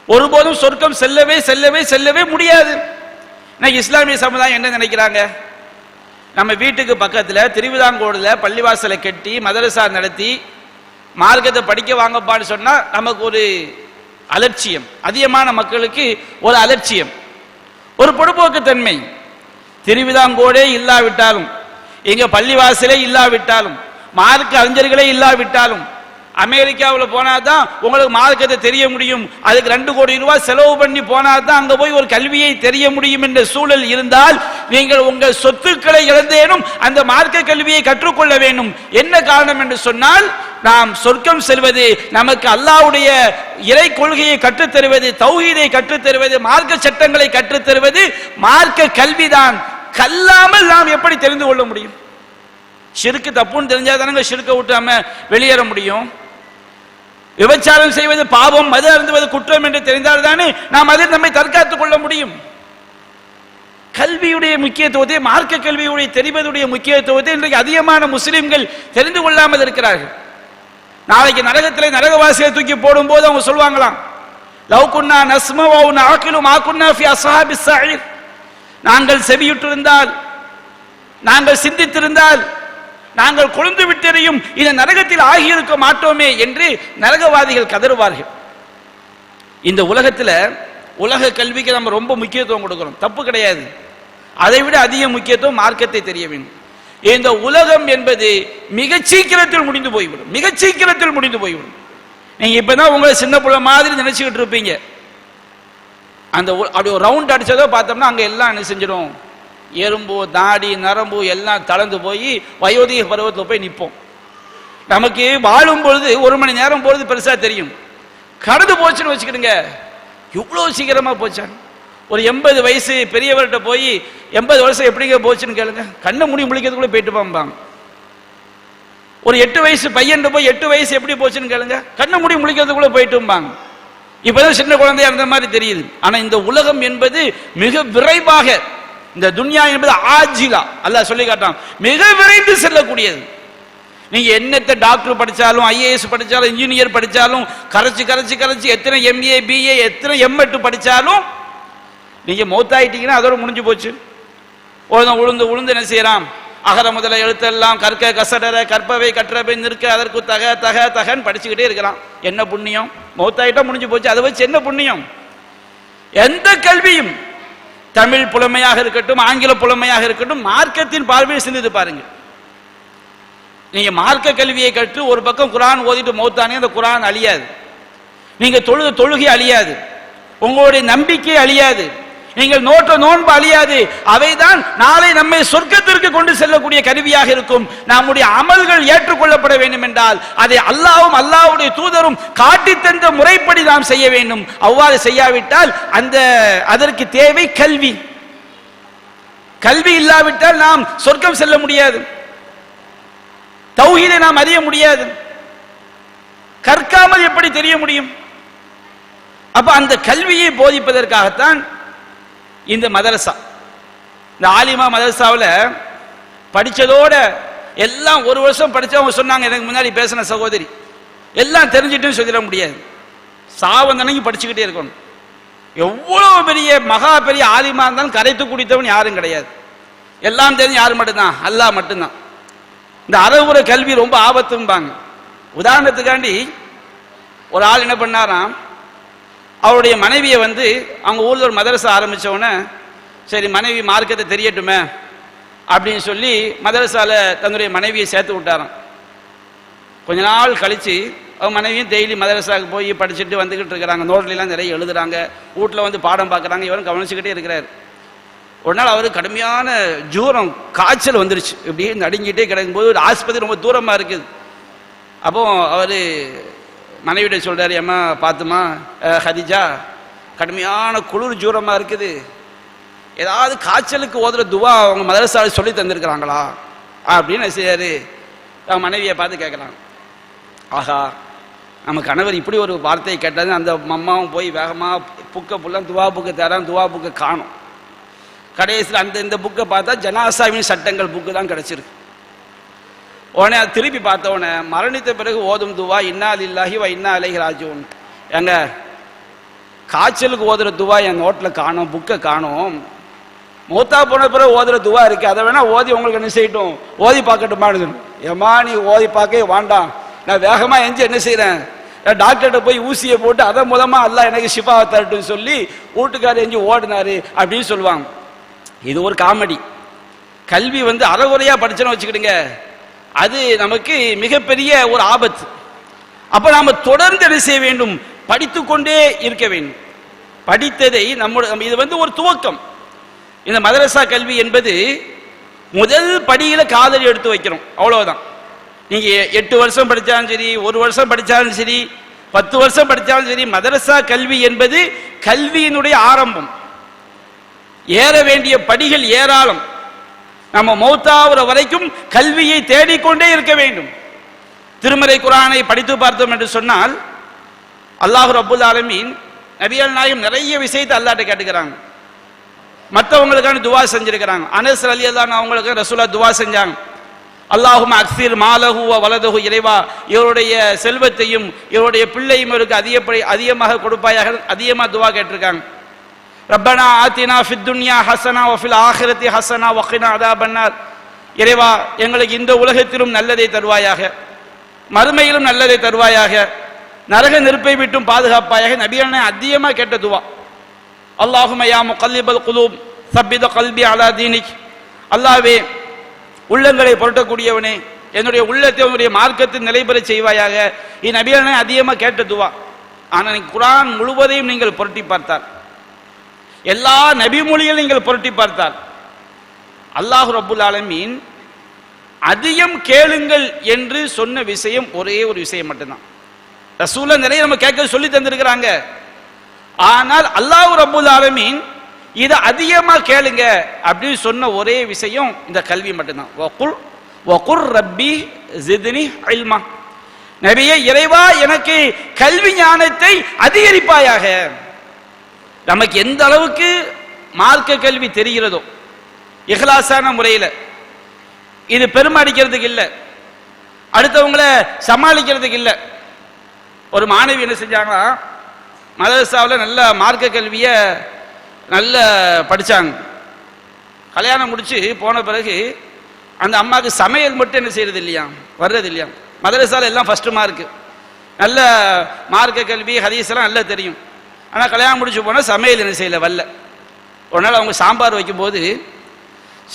ஒருபோதும் சொர்க்கம் செல்லவே செல்லவே செல்லவே முடியாது. இஸ்லாமிய சமுதாயம் என்ன நினைக்கிறாங்க? நம்ம வீட்டுக்கு பக்கத்தில் திருவிதாங்கோடுல பள்ளிவாசலை கட்டி மதரசா நடத்தி மார்க்கத்தை படிக்க வாங்கப்பான்னு சொன்னா நமக்கு ஒரு அலட்சியம், அதிகமான மக்களுக்கு ஒரு அலட்சியம், ஒரு பொடுபோக்கு தன்மை. திருவிதாங்கோடே இல்லாவிட்டாலும், எங்க பள்ளிவாசலே இல்லாவிட்டாலும், மார்க்க அறிஞர்களே இல்லாவிட்டாலும், அமெரிக்காவில் போனாதான் உங்களுக்கு மார்க்கத்தை தெரிய முடியும், அதுக்கு 2 கோடி ரூபாய் செலவு பண்ணி போனாதான் அங்க போய் ஒரு கல்வியை தெரிய முடியும் என்ற சூழல் இருந்தால் நீங்கள் உங்கள் சொத்துக்களை இழந்தேனும் அந்த மார்க்க கல்வியை கற்றுக்கொள்ள வேண்டும். என்ன காரணம் என்று சொன்னால், நாம் சொர்க்கம் செல்வது, நமக்கு அல்லாஹ்வுடைய இறை கொள்கையை கற்றுத்தருவது, தௌஹீதை கற்றுத்தருவது, மார்க்க சட்டங்களை கற்றுத்தருவது மார்க்க கல்விதான். கல்லாமல் நாம் எப்படி தெரிந்து கொள்ள முடியும்? ஷிர்க் தப்புன்னு தெரிஞ்சாதானங்க ஷிர்க்கை விட்டாம வெளியேற முடியும். விபச்சாரம் செய்வது பாவம், மது அருந்துவது குற்றம் என்று தெரிந்தால்தானே நாம் அதில் நம்மை தற்காத்துக் கொள்ள முடியும். கல்வியுடைய முக்கியத்துவத்தை, மார்க்க கல்வியுடைய தெரிவதுடைய முக்கியத்துவத்தை இன்றைக்கு அதிகமான முஸ்லிம்கள் தெரிந்து கொள்ளாமல் இருக்கிறார்கள். நாளைக்கு நரகத்தில் நரகவாசியை தூக்கி போடும் போது அவங்க சொல்லுவாங்களாம், லவ் குன்னா நஸ்மஉ வ நஅகிலு மா குன்னா ஃபி அஸ்ஹாபிஸ் ஸஈர், நாங்கள் செவியுற்றிருந்தால், நாங்கள் சிந்தித்திருந்தால், நாங்கள் கொழுந்து விட்டெறியும் இந்த நரகத்தில் ஆகியிருக்க மாட்டோமே என்று நரகவாதிகள் கதறுவார்கள். இந்த உலகத்தில் உலக கல்விக்கு நம்ம ரொம்ப முக்கியத்துவம் கொடுக்கிறோம், தப்பு கிடையாது. அதை விட அதிக முக்கியத்துவம் மார்க்கத்தை தெரிய வேண்டும். இந்த உலகம் என்பது மிக சீக்கிரத்தில் முடிந்து போய்விடும், மிக சீக்கிரத்தில் முடிந்து போய்விடும். நீங்க இப்பதான் உங்களை சின்ன பிள்ளை மாதிரி நினைச்சுக்கிட்டு இருப்பீங்க. அந்த அப்படி ஒரு ரவுண்ட் அடிச்சதோ பார்த்தோம்னா அங்க எல்லாம் என்ன செஞ்சிடும், எறும்பு தாடி நரம்பு எல்லாம் தளர்ந்து போய் வயோதிக பருவத்தில் போய் நிற்போம். நமக்கு வாழும் பொழுது 1 மணி நேரம் பொழுது பெருசா தெரியும், கடந்து போச்சுன்னு வச்சுக்கிடுங்க, இவ்வளவு சீக்கிரமா போச்சான். ஒரு 80 வயசு பெரியவர்கிட்ட போய் 80 வருஷம் எப்படிங்க போச்சுன்னு கேளுங்க, கண்ணை மூடி முழிக்கிறதுக்குள்ள போயிட்டு பாம்பாங்க. ஒரு 8 வயசு பையன் போய் 8 வயசு எப்படி போச்சுன்னு கேளுங்க, கண்ண மூடி முழிக்கிறதுக்குள்ள போயிட்டும்பாங்க. இப்பதான் சின்ன குழந்தையா இருந்த மாதிரி தெரியுது. ஆனா இந்த உலகம் என்பது மிக விரைவாக, இந்த துன்யா என்பது ஆஜிலா, அல்லாஹ் சொல்லி காட்டான், மிக விரைந்து செல்லக்கூடியது. நீங்க என்னத்த டாக்டர் படிச்சாலும், IAS படிச்சாலும், இன்ஜினியர் படிச்சாலும், கரைச்சு கரைச்சு கரைச்சு எத்தனை MA BA எத்தனை M.Ed படிச்சாலும் நீங்க மௌத்தாயிட்டீங்கன்னா அதோட முடிஞ்சு போச்சு. உளுந்து உளுந்து என்ன செய்யறான், அகர முதல எழுத்தெல்லாம் கற்க கசடர கற்பவை கற்றவை நிற்க அதற்கு தக தக தகன்னு படிச்சுக்கிட்டே இருக்கிறான். என்ன புண்ணியம்? மௌத்தாயிட்டா முடிஞ்சு போச்சு. அதை வச்சு என்ன புண்ணியம்? எந்த கல்வியும், தமிழ் புலமையாக இருக்கட்டும், ஆங்கில புலமையாக இருக்கட்டும், மார்க்கத்தின் பார்வையில் சிந்தித்து பாருங்க. நீங்க மார்க்க கல்வியை கற்று ஒரு பக்கம் குரான் ஓதிட்டு மௌத்தானே அந்த குரான் அழியாது. நீங்க தொழுகை அழியாது, உங்களுடைய நம்பிக்கை அழியாது, நீங்கள் நோற்ற நோன்பு அழியாது. அவைதான் நாளை நம்மை சொர்க்கத்திற்கு கொண்டு செல்லக்கூடிய கருவியாக இருக்கும். நம்முடைய அமல்கள் ஏற்றுக்கொள்ளப்பட வேண்டும் என்றால் அதை அல்லாஹ்வும் அல்லாஹ்வுடைய தூதரும் காட்டி தந்த முறைப்படி நாம் செய்ய வேண்டும். அவ்வாறு செய்யாவிட்டால் அதற்கு தேவை கல்வி. கல்வி இல்லாவிட்டால் நாம் சொர்க்கம் செல்ல முடியாது, தௌஹீதை நாம் அறிய முடியாது. கற்காமல் எப்படி தெரிய முடியும்? அப்ப அந்த கல்வியை போதிப்பதற்காகத்தான் இந்த மதரசா. இந்த ஆலிமா மதரசாவில் படிச்சதோட எல்லாம் ஒரு வருஷம் படிச்சவங்க சொன்னாங்க, எனக்கு முன்னாடி பேசின சகோதரி, எல்லாம் தெரிஞ்சிட்டுன்னு சொல்லிட முடியாது. சாவந்தனைக்கு படிச்சுக்கிட்டே இருக்கணும். எவ்வளவு பெரிய மகா பெரிய ஆலிமா இருந்தாலும் கரைத்து குடித்தவன் யாரும் கிடையாது. எல்லாம் தெரிஞ்சு யாரு மட்டும்தான்? அல்லாஹ் மட்டும்தான். இந்த அறவுற கல்வி ரொம்ப ஆபத்தும்பாங்க. உதாரணத்துக்காண்டி ஒரு ஆள் என்ன பண்ணாராம், அவருடைய மனைவியை அவங்க ஊரில் ஒரு மதரசா ஆரம்பித்தவுடனே, சரி மனைவி மார்க்கத்தை தெரியட்டுமே அப்படின்னு சொல்லி மதரசாவில் தன்னுடைய மனைவியை சேர்த்து விட்டாராம். கொஞ்ச நாள் கழித்து அவங்க மனைவியும் டெய்லி மதரசாவுக்கு போய் படிச்சுட்டு வந்துக்கிட்டு இருக்கிறாங்க. நோட்லாம் நிறைய எழுதுறாங்க, வீட்டில் பாடம் பார்க்குறாங்க, இவரும் கவனிச்சுக்கிட்டே இருக்கிறார். ஒரு நாள் அவருக்கு கடுமையான ஜூரம், காய்ச்சல் வந்துருச்சு. இப்படியே நடுங்கிட்டே கிடக்கும்போது ஒரு ஆஸ்பத்திரி ரொம்ப தூரமாக இருக்குது. அப்போ அவர் மனைவிட சொல்றாரு, அம்மா பார்த்துமா ஹதிஜா, கடுமையான குளிர் ஜூரமாக இருக்குது, ஏதாவது காய்ச்சலுக்கு ஓதுற துவா அவங்க மதரசாவில் சொல்லி தந்திருக்கிறாங்களா அப்படின்னு செய்யாரு. அவங்க மனைவியை பார்த்து கேட்குறாங்க. ஆஹா, நம்ம கணவர் இப்படி ஒரு வார்த்தையை கேட்டாது. அந்த அம்மாவும் போய் வேகமாக புக்கை புல்லாம் துவா புக்கை தரான், துவா புக்கை காணும். கடைசியில் இந்த புக்கை பார்த்தா ஜனாசாவின் சட்டங்கள் புக்கு தான் கிடைச்சிருக்கு. உடனே அது திருப்பி பார்த்த உடனே மரணித்த பிறகு ஓதும் துவா இன்னா லில்லாஹி வ இன்னா இலைஹி ராஜிஊன். எங்க காய்ச்சலுக்கு ஓதுற துவா என் நோட்டில் காணும், புக்கை காணும். மூத்தா போன பிறகு ஓதுற துவா இருக்கு, அதை வேணா ஓதி உங்களுக்கு என்ன செய்யட்டும், ஓதி பார்க்கட்டுமான்னு. ஏமா நீ ஓதி பார்க்க வேண்டாம், நான் வேகமா எஞ்சி என்ன செய்யறேன், டாக்டர்கிட்ட போய் ஊசியை போட்டு அதன் மூலமா அல்லாஹ் எனக்கு ஷிஃபாவை தரட்டுன்னு சொல்லி வீட்டுக்காரர் எஞ்சி ஓடினாரு அப்படின்னு சொல்லுவாங்க. இது ஒரு காமெடி. கல்வி அறகுறையா படிச்சோன்னு வச்சுக்கிடுங்க, அது நமக்கு மிகப்பெரிய ஒரு ஆபத்து. அப்ப நாம தொடர்ந்து என்ன செய்ய வேண்டும், படித்துக்கொண்டே இருக்க வேண்டும். படித்ததை இது ஒரு துவக்கம். இந்த மதரசா கல்வி என்பது முதல் படியில காதலி எடுத்து வைக்கிறோம், அவ்வளவுதான். நீங்க 8 வருஷம் படிச்சாலும் சரி, 1 வருஷம் படிச்சாலும் சரி, 10 வருஷம் படிச்சாலும் சரி, மதரசா கல்வி என்பது கல்வியினுடைய ஆரம்பம். ஏற வேண்டிய படிகள் ஏராளம். நம்ம மௌத்தாவுற வரைக்கும் கல்வியை தேடிக்கொண்டே இருக்க வேண்டும். திருமறை குர்ஆனை படித்து பார்த்தோம் என்று சொன்னால், அல்லாஹ் ரப்புல் ஆலமீன் நபிகள் நாயகம் நிறைய விஷயத்தை அல்லாஹ்ட்ட கேட்டுக்கிறாங்க. மற்றவங்களுக்கான துவா செஞ்சிருக்கிறாங்க. அனஸ் ரலியல்லாஹு அன்ஹு அவங்களுக்கு ரசூலுல்லாஹ் துவா செஞ்சாங்க. அல்லாஹும்ம அக்ஸிர் மாலஹு வ வலதஹு, இறைவா இவருடைய செல்வத்தையும் இவருடைய பிள்ளையும் இவருக்கு அதிகமாக கொடுப்பாயாக, அதிகமாக துவா கேட்டிருக்காங்க. ரப்பனா ஆத்தினா ஃபித் துன்யா ஹஸனா வ ஃபில் ஆখিরাতি ஹஸனா வ கினா அஸாபன்னார். இறைவா எங்களுக்கு இந்த உலகத்திலும் நல்லதை தருவாயாக, மறுமையிலும் நல்லதை தருவாயாக, நரக நெருப்பை விட்டும் பாதுகாப்பாயாக. நபியான அதிகமாக கேட்ட துவா. அல்லாஹும்ம யா முகல்லிபல் குலூப் சப்பித கல்பி அலா தீனிக். அல்லாஹ்வே உள்ளங்களை புரட்டக்கூடியவனே, என்னுடைய உள்ளத்தை உன்னுடைய மார்க்கத்தில் நிலைபெற செய்வாயாக. இது நபியான அதிகமாக கேட்ட துவா. ஆனால் குர்ஆன் முழுவதையும் நீங்கள் புரட்டி பார்த்தால், எல்லா நபி மொழிகளை நீங்கள் புரட்டி பார்த்தால், அல்லாஹ் ரப்புல் ஆலமீன் அதிகம் கேளுங்கள் என்று சொன்ன விஷயம் ஒரே ஒரு விஷயம் மட்டும்தான். ரசூலுல்லாஹ் நிறைய நம்ம கேட்க சொல்லி தந்திருக்கிறாங்க. ஆனால் அல்லாஹ் ரப்புல் ஆலமீன் இதை அதிகமா கேளுங்க அப்படின்னு சொன்ன ஒரே விஷயம் இந்த கல்வி மட்டும்தான். வகுல் வகுர் ரப்பி ஜித்னி இல்மா, நபியே இறைவா எனக்கு கல்வி ஞானத்தை அதிகரிப்பாயாக. நமக்கு எந்த அளவுக்கு மார்க்க கல்வி தெரிகிறதோ இஹ்லாஸான முறையில், இது பெருமை அடிக்கிறதுக்கு இல்லை, அடுத்தவங்களை சமாளிக்கிறதுக்கு இல்லை. ஒரு மாணவி என்ன செஞ்சாங்களா, மதரசாவில் நல்ல மார்க்க கல்வியை நல்ல படித்தாங்க. கல்யாணம் முடிச்சு போன பிறகு அந்த அம்மாவுக்கு சமையல் மட்டும் என்ன செய்யறது இல்லையா, வர்றது இல்லையா. மதரசாவில் எல்லாம் ஃபர்ஸ்ட் மார்க்கு, நல்ல மார்க்க கல்வி ஹதீஸ் எல்லாம் நல்லா தெரியும். ஆனால் கல்யாணம் முடிச்சு போனால் சமையல் என்ன செய்யலை, வரல. ஒரு நாள் அவங்க சாம்பார் வைக்கும்போது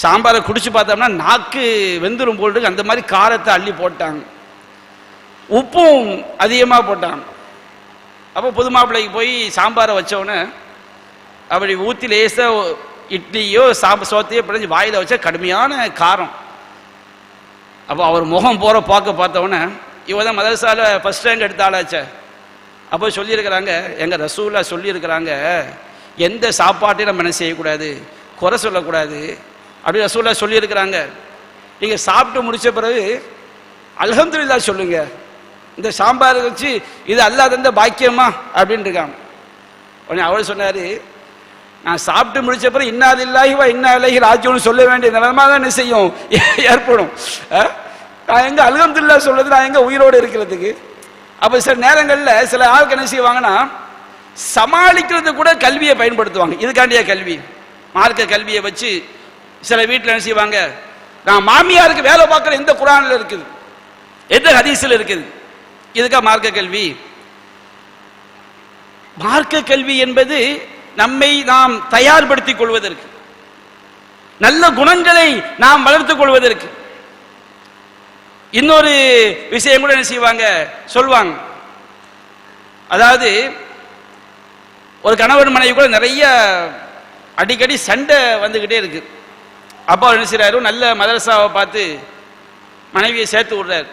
சாம்பாரை குடிச்சு பார்த்தோம்னா நாக்கு வெந்துரும் போட்டு அந்த மாதிரி காரத்தை அள்ளி போட்டாங்க, உப்பும் அதிகமாக போட்டாங்க. அப்போ புது மாப்பிள்ளைக்கு போய் சாம்பாரை வச்சோடனே அப்படி ஊற்றி லேசாக இட்லியோ சோத்தையோ பிடிச்சி வாயில் வச்சா கடுமையான காரம். அப்போ அவர் முகம் போகிற பார்த்தோன்னே இவன் தான் மதரசாவில் ஃபர்ஸ்ட் ரேங்க் எடுத்த ஆளாச்சே. அப்போ சொல்லியிருக்கிறாங்க, எங்கள் ரசூலா சொல்லியிருக்கிறாங்க, எந்த சாப்பாட்டையும் நம்ம என்ன செய்யக்கூடாது, குறை சொல்லக்கூடாது அப்படி ரசூலா சொல்லியிருக்கிறாங்க. நீங்கள் சாப்பிட்டு முடித்த பிறகு அல்ஹம்துலில்லாஹ் சொல்லுங்க, இந்த சாம்பார் வச்சு இது அல்லாஹ் தந்த பாக்கியமா அப்படின்னு இருக்காங்க. உடனே அவர் சொன்னார், நான் சாப்பிட்டு முடிச்ச பிறகு இன்னா லில்லாஹி வ இன்னா இலைஹி ராஜிஊன் சொல்ல வேண்டிய நிலைமை தான் என்ன செய்யும், ஏற்படும். நான் எங்க அல்ஹம்துலில்லாஹ் சொல்றது, நான் எங்க உயிரோடு இருக்கிறதுக்கு. அப்போ சில நேரங்களில் சில ஆளுக்கு என்ன செய்வாங்கன்னா சமாளிக்கிறது கூட கல்வியை பயன்படுத்துவாங்க. இதுக்காண்டிய கல்வி, மார்க்க கல்வியை வச்சு சில வீட்டில் என்ன செய்வாங்க, நான் மாமியாருக்கு வேலை பார்க்குற எந்த குர்ஆன்ல இருக்குது, எந்த ஹதீஸில் இருக்குது, இதுக்கா மார்க்க கல்வி? மார்க்க கல்வி என்பது நம்மை நாம் தயார்படுத்திக் கொள்வதற்கு, நல்ல குணங்களை நாம் வளர்த்துக் கொள்வதற்கு. இன்னொரு விஷயம் கூட என்ன செய்வாங்க, சொல்வாங்க. அதாவது ஒரு கணவன் மனைவி கூட நிறைய அடிக்கடி சண்டை வந்துகிட்டே இருக்கு. அப்பா என்ன செய்யறாரு, நல்ல மதரசாவை பார்த்து மனைவியை சேர்த்து விடுறாரு,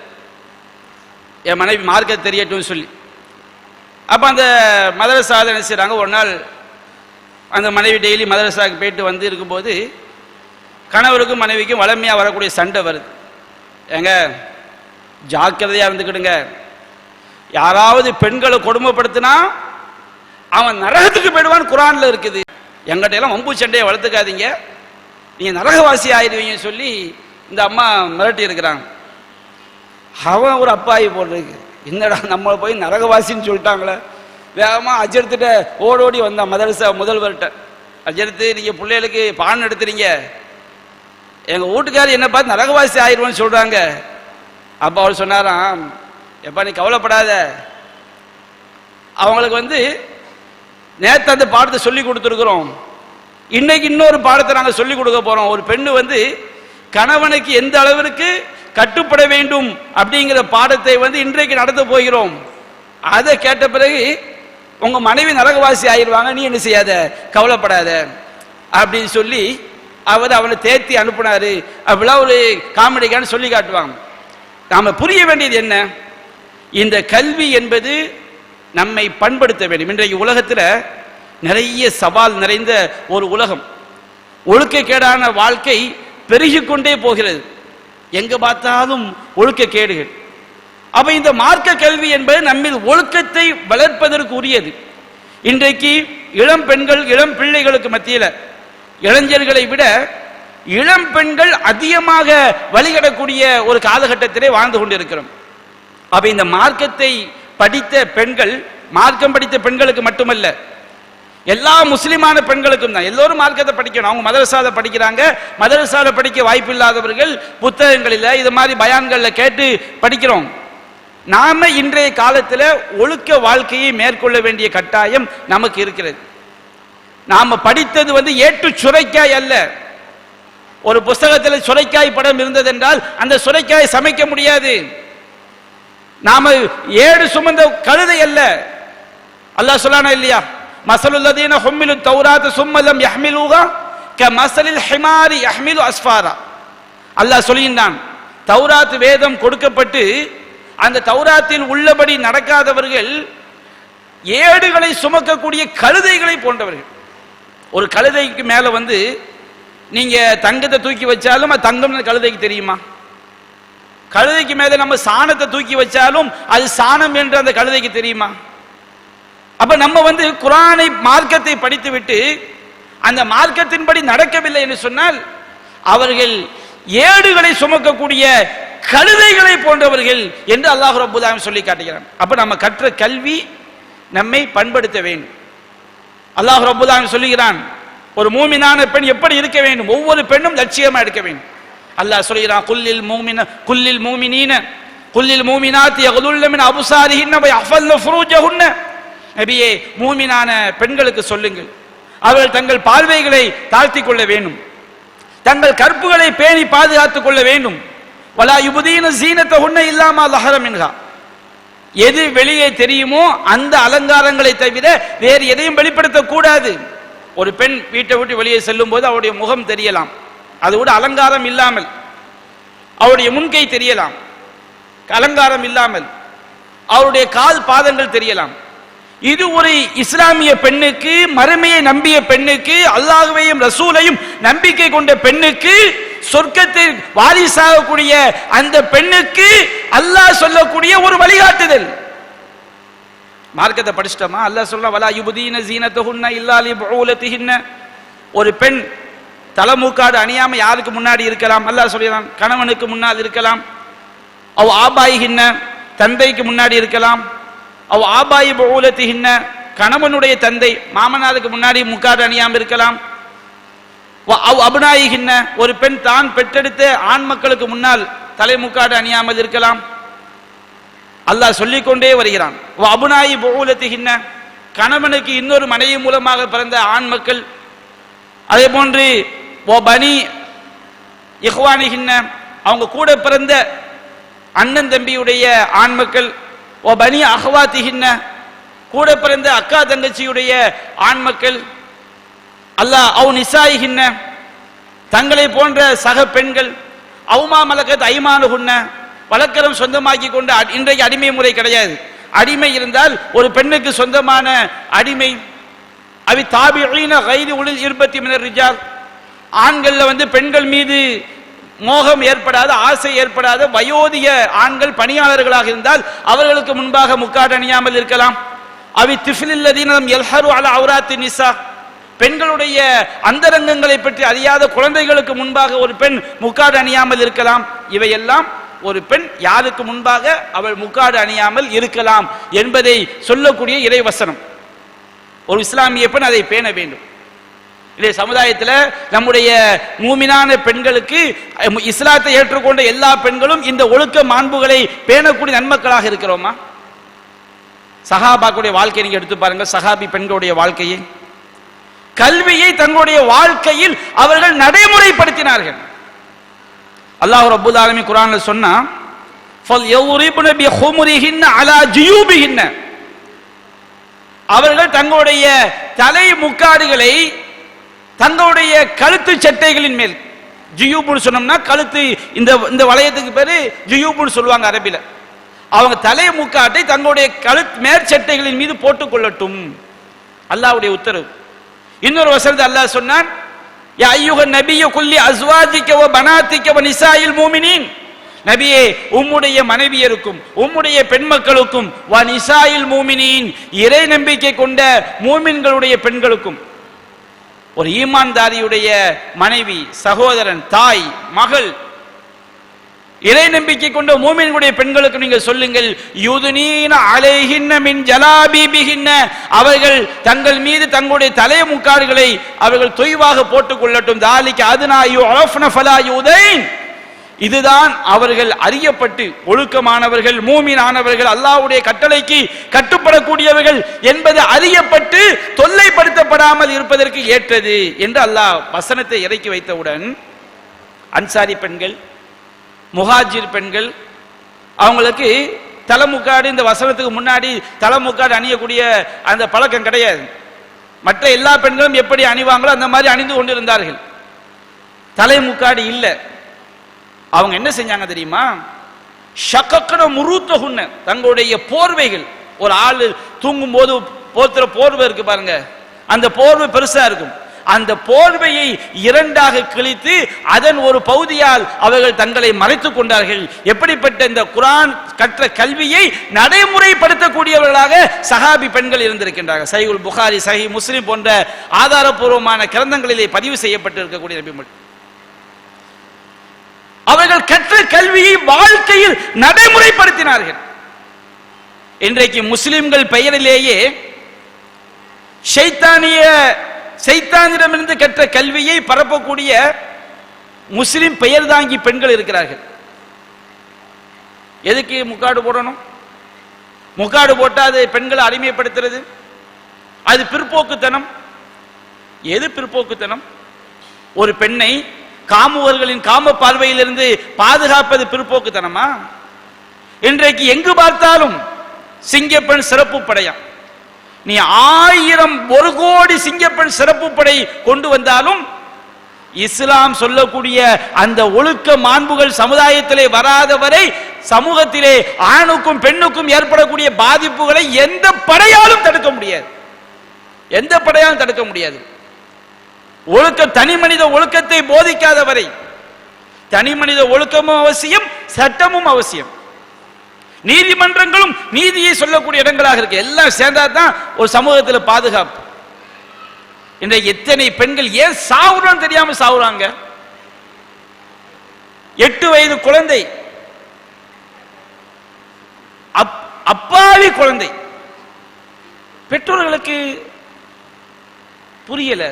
என் மனைவி மார்க்க தெரியட்டும் சொல்லி. அப்போ அந்த மதரசாவை என்ன செய்யறாங்க, ஒரு நாள் அந்த மனைவி டெய்லி மதரசாவுக்கு போயிட்டு வந்து இருக்கும்போது கணவருக்கும் மனைவிக்கும் வளமையாக வரக்கூடிய சண்டை வருது. ஏங்க ஜாக்கிரதையாக இருந்துக்கிடுங்க, யாராவது பெண்களை கொடுமைப்படுத்தினா அவன் நரகத்துக்கு போயிடுவான்னு குர்ஆன்ல இருக்குது, எங்கிட்ட எல்லாம் வம்பு சண்டையை வளர்த்துக்காதீங்க, நீங்கள் நரகவாசி ஆயிடுவீங்க சொல்லி இந்த அம்மா மிரட்டி இருக்கிறாங்க. அவன் ஒரு அப்பாயி போடுறதுக்கு, என்னடா நம்மளை போய் நரகவாசின்னு சொல்லிட்டாங்களே, வேகமாக அஜர்த்திட்ட ஓடோடி வந்தான் மதரசா முதல்வர்கிட்ட. அஜர்த்து, நீங்கள் பிள்ளைகளுக்கு பாடம் எடுத்துறீங்க, எங்கள் வீட்டுக்காரர் என்ன பார்த்து நரகவாசி ஆயிடுவோன்னு சொல்கிறாங்க. அப்போ அவர் சொன்னாராம், எப்பா நீ கவலைப்படாத, அவங்களுக்கு நேற்று அந்த பாடத்தை சொல்லி கொடுத்துருக்குறோம், இன்னைக்கு இன்னொரு பாடத்தை நாங்கள் சொல்லிக் கொடுக்க போகிறோம். ஒரு பெண்ணு கணவனுக்கு எந்த அளவிற்கு கட்டுப்பட வேண்டும் அப்படிங்கிற பாடத்தை இன்றைக்கு நடத்த போகிறோம். அதை கேட்ட பிறகு உங்க மனைவி நரகவாசி ஆயிடுவாங்க, நீ என்ன செய்யாத, கவலைப்படாத அப்படின்னு சொல்லி அவர் அவனை தேத்தி அனுப்புனாரு. அப்படிலாம் ஒரு காமெடிக்கான சொல்லி காட்டுவாங்க. நாம புரிய வேண்டியது என்ன, இந்த கல்வி என்பது நம்மை பண்படுத்த வேண்டும். இன்றைக்கு உலகத்தில் நிறைய சவால் நிறைந்த ஒரு உலகம், ஒழுக்கக்கேடான வாழ்க்கை பெருகிக்கொண்டே போகிறது, எங்க பார்த்தாலும் ஒழுக்கக்கேடுகள். அப்ப இந்த மார்க்க கல்வி என்பது நம்மில் ஒழுக்கத்தை வளர்ப்பதற்கு உரியது. இன்றைக்கு இளம் பெண்கள் இளம் பிள்ளைகளுக்கு மத்தியில் இளைஞர்களை விட இளம் பெண்கள் அதிகமாக வழிகடக்கூடிய ஒரு காலகட்டத்திலே வாழ்ந்து கொண்டிருக்கிறோம். அப்ப இந்த மார்க்கத்தை படித்த பெண்கள், மார்க்கம் படித்த பெண்களுக்கு மட்டுமல்ல, எல்லா முஸ்லிமான பெண்களுக்கும் தான். எல்லோரும் மார்க்கத்தை படிக்கணும். அவங்க மதரசால படிக்கிறாங்க, மதரசால படிக்க வாய்ப்பு இல்லாதவர்கள் புத்தகங்களில் இது மாதிரி பயான்கள்ல கேட்டு படிக்கிறோம். நாம இன்றைய காலத்தில் ஒழுக்க வாழ்க்கையை மேற்கொள்ள வேண்டிய கட்டாயம் நமக்கு இருக்கிறது. நாம படித்தது ஏட்டு சுரைக்காய் அல்ல. ஒரு புஸ்தகத்தில் சுரைக்காய் படம் இருந்தது என்றால் அந்த சுரைக்காயை சமைக்க முடியாது. நாம ஏடு சுமந்த கழுதை அல்ல. அல்லாஹ் சொல்லானா இல்லையா, மஸலுல்லதீன ஹும்மிலு தௌராத் சும்ம லம் யஹ்மிலுஹா கமஸலில் ஹிமாரி யஹ்மிலு அஸ்ஃபாரா. அல்லாஹ் சொல்கிறான், தௌராத் வேதம் கொடுக்கப்பட்டு அந்த தௌராத்தில் உள்ளபடி நடக்காதவர்கள் ஏடுகளை சுமக்கக்கூடிய கழுதைகளை போன்றவர்கள். ஒரு கழுதைக்கு மேல நீங்க தங்கத்தை தூக்கி வச்சாலும் அது தங்கம் கழுதைக்கு தெரியுமா? கழுதைக்கு மேல நம்ம சாணத்தை தூக்கி வச்சாலும் அது சாணம் என்று அந்த கழுதைக்கு தெரியுமா? அப்ப நம்ம குர்ஆனை மார்க்கத்தை படித்துவிட்டு அந்த மார்க்கத்தின்படி நடக்கவில்லை என்று சொன்னால் அவர்கள் ஏடுகளை சுமக்கக்கூடிய கழுதைகளை போன்றவர்கள் என்று அல்லாஹ் ரப்பல் ஆலமீன் சொல்லி காட்டுகிறான். அப்ப நம்ம கற்ற கல்வி நம்மை பண்படுத்த வேண்டும். அல்லாஹ் ரப்பல் ஆலமீன் சொல்லுகிறான், ஒரு மூமினான பெண் எப்படி இருக்க வேண்டும்? ஒவ்வொரு பெண்ணும் லட்சியமா இருக்க வேண்டும். அல்லாஹ் சொல்கிறான், குல்லில் மூமினாத்தி யகுதுல்ன மின் அப்சாரிஹின்ன வ யஹ்ஃபல்ன ஃபுரூஜஹுன்ன. நபியே, மூமினான பெண்களுக்கு சொல்லுங்கள், அவர்கள் தங்கள் பார்வைகளை தாழ்த்திக் கொள்ள வேண்டும், தங்கள் கற்புகளை பேணி பாதுகாத்துக் கொள்ள வேண்டும். வலா யுபதீன ஸீனத்தஹுன்ன இல்லா மா ஸஹர மின்ஹா. எது வெளியே தெரியுமோ அந்த அலங்காரங்களை தவிர வேறு எதையும் வெளிப்படுத்த கூடாது. ஒரு பெண் வீட்டை விட்டு வெளியே செல்லும் போது அவருடைய முகம் தெரியலாம், அது கூட அலங்காரம் இல்லாமல். அவருடைய முன்கை தெரியலாம் அலங்காரம் இல்லாமல், அவருடைய கால் பாதங்கள் தெரியலாம். இது ஒரு இஸ்லாமிய பெண்ணுக்கு, மறுமையை நம்பிய பெண்ணுக்கு, அல்லாஹ்வையும் ரசூலையும் நம்பிக்கை கொண்ட பெண்ணுக்கு, சொர்க்கத்தில் வாரிசாகக்கூடிய அந்த பெண்ணுக்கு அல்லாஹ் சொல்லக்கூடிய ஒரு வழிகாட்டுதல். மார்க்கத்தை படிச்சிட்டோமா? அல்லாஹ் சொல்ல, வலா யுபதீன ஸீனத்தஹுன்ன இல்லா லிபுஊலத்திஹின்ன. ஒரு பெண் தலைமூக்காடு அணியாம யாருக்கு முன்னாடி இருக்கலாம்? அல்லாஹ் சொல்கிறான், கணவனுக்கு முன்னால் இருக்கலாம். அவ் ஆபாயிஹின்ன, தந்தைக்கு முன்னாடி இருக்கலாம். அவ் ஆபாயி புஊலத்திஹின்ன, கணவனுடைய தந்தை மாமனாருக்கு முன்னாடி முக்காடு அணியாமல் இருக்கலாம். அவ் அபுனாயிஹின்ன, ஒரு பெண் தான் பெற்றெடுத்த ஆண் மக்களுக்கு முன்னால் தலைமுக்காடு அணியாமல் இருக்கலாம். அல்லாஹ் சொல்லிக்கொண்டே வருகிறான். அபுனாயி புஊலத்திஹின்ன, கணவனுக்கு இன்னொரு மனைவி மூலமாக பிறந்த ஆண் மக்கள். அதே போன்று பனி இஹ்வானிஹின்ன, அவங்க கூட பிறந்த அண்ணன் தம்பியுடைய ஆண் மக்கள். பனி அஹ்வாத்திஹின்ன, கூட பிறந்த அக்கா தங்கச்சியுடைய ஆண் மக்கள். அல்லாஹ் அவ் நிசாயிஹின்ன, தங்களை போன்ற சக பெண்கள். அவுமா மலக்கத் ஐமானுஹுன்ன, வழக்கரம் சொந்தமாக்கி கொண்ட. இன்றைக்கு அடிமை முறை கிடையாது. அடிமை இருந்தால் ஒரு பெண்ணுக்கு சொந்தமான அடிமை. அவி தாபிஈன கைரி உளில் இர்பத்தி மினர் ரிஜால், ஆண்கள்ல பெண்கள் மீது மோகம் ஏற்படாத, ஆசை ஏற்படாத வயோதிக ஆண்கள் பணியாளர்களாக இருந்தால் அவர்களுக்கு முன்பாக முக்காடு அணியாமல் இருக்கலாம். அவி திஃபிலில்லதீனம் யல்ஹரு அலா அவ்ராத்தி நிசா, பெண்களுடைய அந்தரங்கங்களை பற்றி அறியாத குழந்தைகளுக்கு முன்பாக ஒரு பெண் முக்காடு அணியாமல் இருக்கலாம். இவையெல்லாம் ஒரு பெண் யாருக்கு முன்பாக அவள் முக்காடு அணியாமல் இருக்கலாம் என்பதை சொல்லக்கூடிய இறைவசனம். ஒரு இஸ்லாமிய பெண் அதை பேண வேண்டும். இதே சமுதாயத்தில் நம்முடைய மூமினான பெண்களுக்கு, இஸ்லாத்தை ஏற்றுக்கொண்ட எல்லா பெண்களும் இந்த ஒழுக்க மாண்புகளை பேணக்கூடிய நன்மக்களாக இருக்கிறோமா? சஹாபாக்களுடைய வாழ்க்கையை நீங்க எடுத்து பாருங்க. சஹாபி பெண்களுடைய வாழ்க்கையை, கல்வியை தங்களுடைய வாழ்க்கையில் அவர்கள் நடைமுறைப்படுத்தினார்கள். அல்லாஹ் ரப்பல் ஆலமீன் குர்ஆன்ல சொன்னா, ஃபல்யவ்ரிப்ன பிஹுமுரிஹின்ன அலா ஜுயூபிஹின்ன, அவர்கள் தங்களுடைய தலை முக்காடுகளை தங்களுடைய கழுத்து சட்டைகளின் மேல், ஜுயூப்னு சொன்னோம்னா கழுத்து, இந்த வளையத்துக்கு பேரு ஜுயூப்னு சொல்லுவாங்க அரபில. அவங்க தலை முக்காட்டை தங்களுடைய கழுத்து மேற்சட்டைகளின் மீது போட்டுக் கொள்ளட்டும். அல்லாஹ்வுடைய உத்தரவு. இன்னொரு வசனத்தை அல்லாஹ் சொன்னான், யா அய்யுஹன் நபியு குல்லி அஸ்வாஜிக வ பனாதிக வ நிசாயில் மூமினீன், நபியே உம்முடைய மனைவியருக்கும் உம்முடைய பெண்மக்களுக்கும் வ நிசாயில் மூமினீன், இறை நம்பிக்கை கொண்ட மூமின்களுடைய பெண்களுக்கும். ஒரு ஈமான்தாரியுடைய மனைவி, சகோதரன், தாய், மகள், இறை நம்பிக்கை கொண்ட மூமின்களுடைய பெண்களுக்கு நீங்கள் சொல்லுங்கள், யுதுனீன அலைஹின்ன மின் ஜலாபீபிஹின்ன, அவர்கள் தங்கள் மீது தங்களுடைய தலை முக்காடுகளை அவர்கள் தொய்வாக போட்டுக் கொள்ளட்டும். தாலிக அதுனா யுஅஃப்ன ஃபலா யுதைன், இதுதான் அவர்கள் அறியப்பட்டு ஒழுக்கமானவர்கள், மூமினானவர்கள், அல்லாஹ்வுடைய கட்டளைக்கு கட்டுப்படக்கூடியவர்கள் என்பது அறியப்பட்டு தொல்லைப்படுத்தப்படாமல் இருப்பதற்கு ஏற்றது என்று அல்லாஹ் வசனத்தை இறக்கி வைத்தவுடன், அன்சாரி பெண்கள், முஹாஜிர் பெண்கள், அவங்களுக்கு தலைமுக்காடு, இந்த வசனத்துக்கு முன்னாடி தலைமுக்காடு அணியக்கூடிய அந்த பழக்கம் கிடையாது. மற்ற எல்லா பெண்களும் எப்படி அணிவாங்களோ அந்த மாதிரி அணிந்து கொண்டிருந்தார்கள். தலைமுக்காடு இல்லை. அவங்க என்ன செஞ்சாங்க தெரியுமா? ஷக்கக்கன முருத்தகுன்ன, தங்களுடைய போர்வைகள், ஒரு ஆள் தூங்கும் போது போர்த்துற போர்வை இருக்கு பாருங்க, அந்த போர்வை பெருசா இருக்கும், அந்த போர்வையை இரண்டாக கிழித்து அதன் ஒரு பகுதியால் அவர்கள் தங்களை மறைத்துக் கொண்டார்கள். எப்படிப்பட்ட இந்த குர்ஆன் கற்ற கல்வியை நடைமுறைப்படுத்தக்கூடியவர்களாக சஹாபி பெண்கள் இருந்திருக்கின்றார்கள். சஹீஹுல் புகாரி, சஹீஹ் முஸ்லிம் போன்ற ஆதாரபூர்வமான கிரந்தங்களிலே பதிவு செய்யப்பட்டிருக்கக்கூடிய நபிகள் அவர்கள் கற்ற கல்வியை வாழ்க்கையில் நடைமுறைப்படுத்தினார்கள். இன்றைக்கு முஸ்லிம்கள் பெயரிலேயே ஷைத்தானிடமிருந்து கற்ற கல்வியை பரப்பக்கூடிய முஸ்லிம் பெயர் தாங்கி பெண்கள் இருக்கிறார்கள். எதுக்கு முக்காடு போடணும்? முக்காடு போட்டா அது பெண்களை அடிமைப்படுத்துறது, அது பிற்போக்குத்தனம். எது பிற்போக்குத்தனம்? ஒரு பெண்ணை காமுவர்களின் காம பார்வையிலிருந்து பாதுகாப்பது பிற்போக்குத்தனமா? இன்றைக்கு எங்கு பார்த்தாலும் சிங்கப்பெண் சிறப்பு படையா. நீ 1000 1 கோடி சிங்கப்பெண் சிறப்பு படை கொண்டு வந்தாலும் இஸ்லாம் சொல்லக்கூடிய அந்த ஒழுக்க மாண்புகள் சமுதாயத்திலே வராத வரை சமூகத்திலே ஆணுக்கும் பெண்ணுக்கும் ஏற்படக்கூடிய பாதிப்புகளை எந்த படையாலும் தடுக்க முடியாது. எந்த படையாலும் தடுக்க முடியாது. ஒழுக்கம், தனி மனித ஒழுக்கத்தை போதிக்காத வரை தனி மனித ஒழுக்கமும் அவசியம், சட்டமும் அவசியம். நீதிமன்றங்களும் நீதியை சொல்லக்கூடிய இடங்களாக இருக்கு. எல்லாம் சேர்ந்தாதான் ஒரு சமூகத்தில் பாதுகாப்பு. இன்றைக்கு எத்தனை பெண்கள் ஏன் சாவுறான்னு தெரியாம சாவுறாங்க. 8 வயது குழந்தை, அப்பாவி குழந்தை, பெற்றோர்களுக்கு புரியல.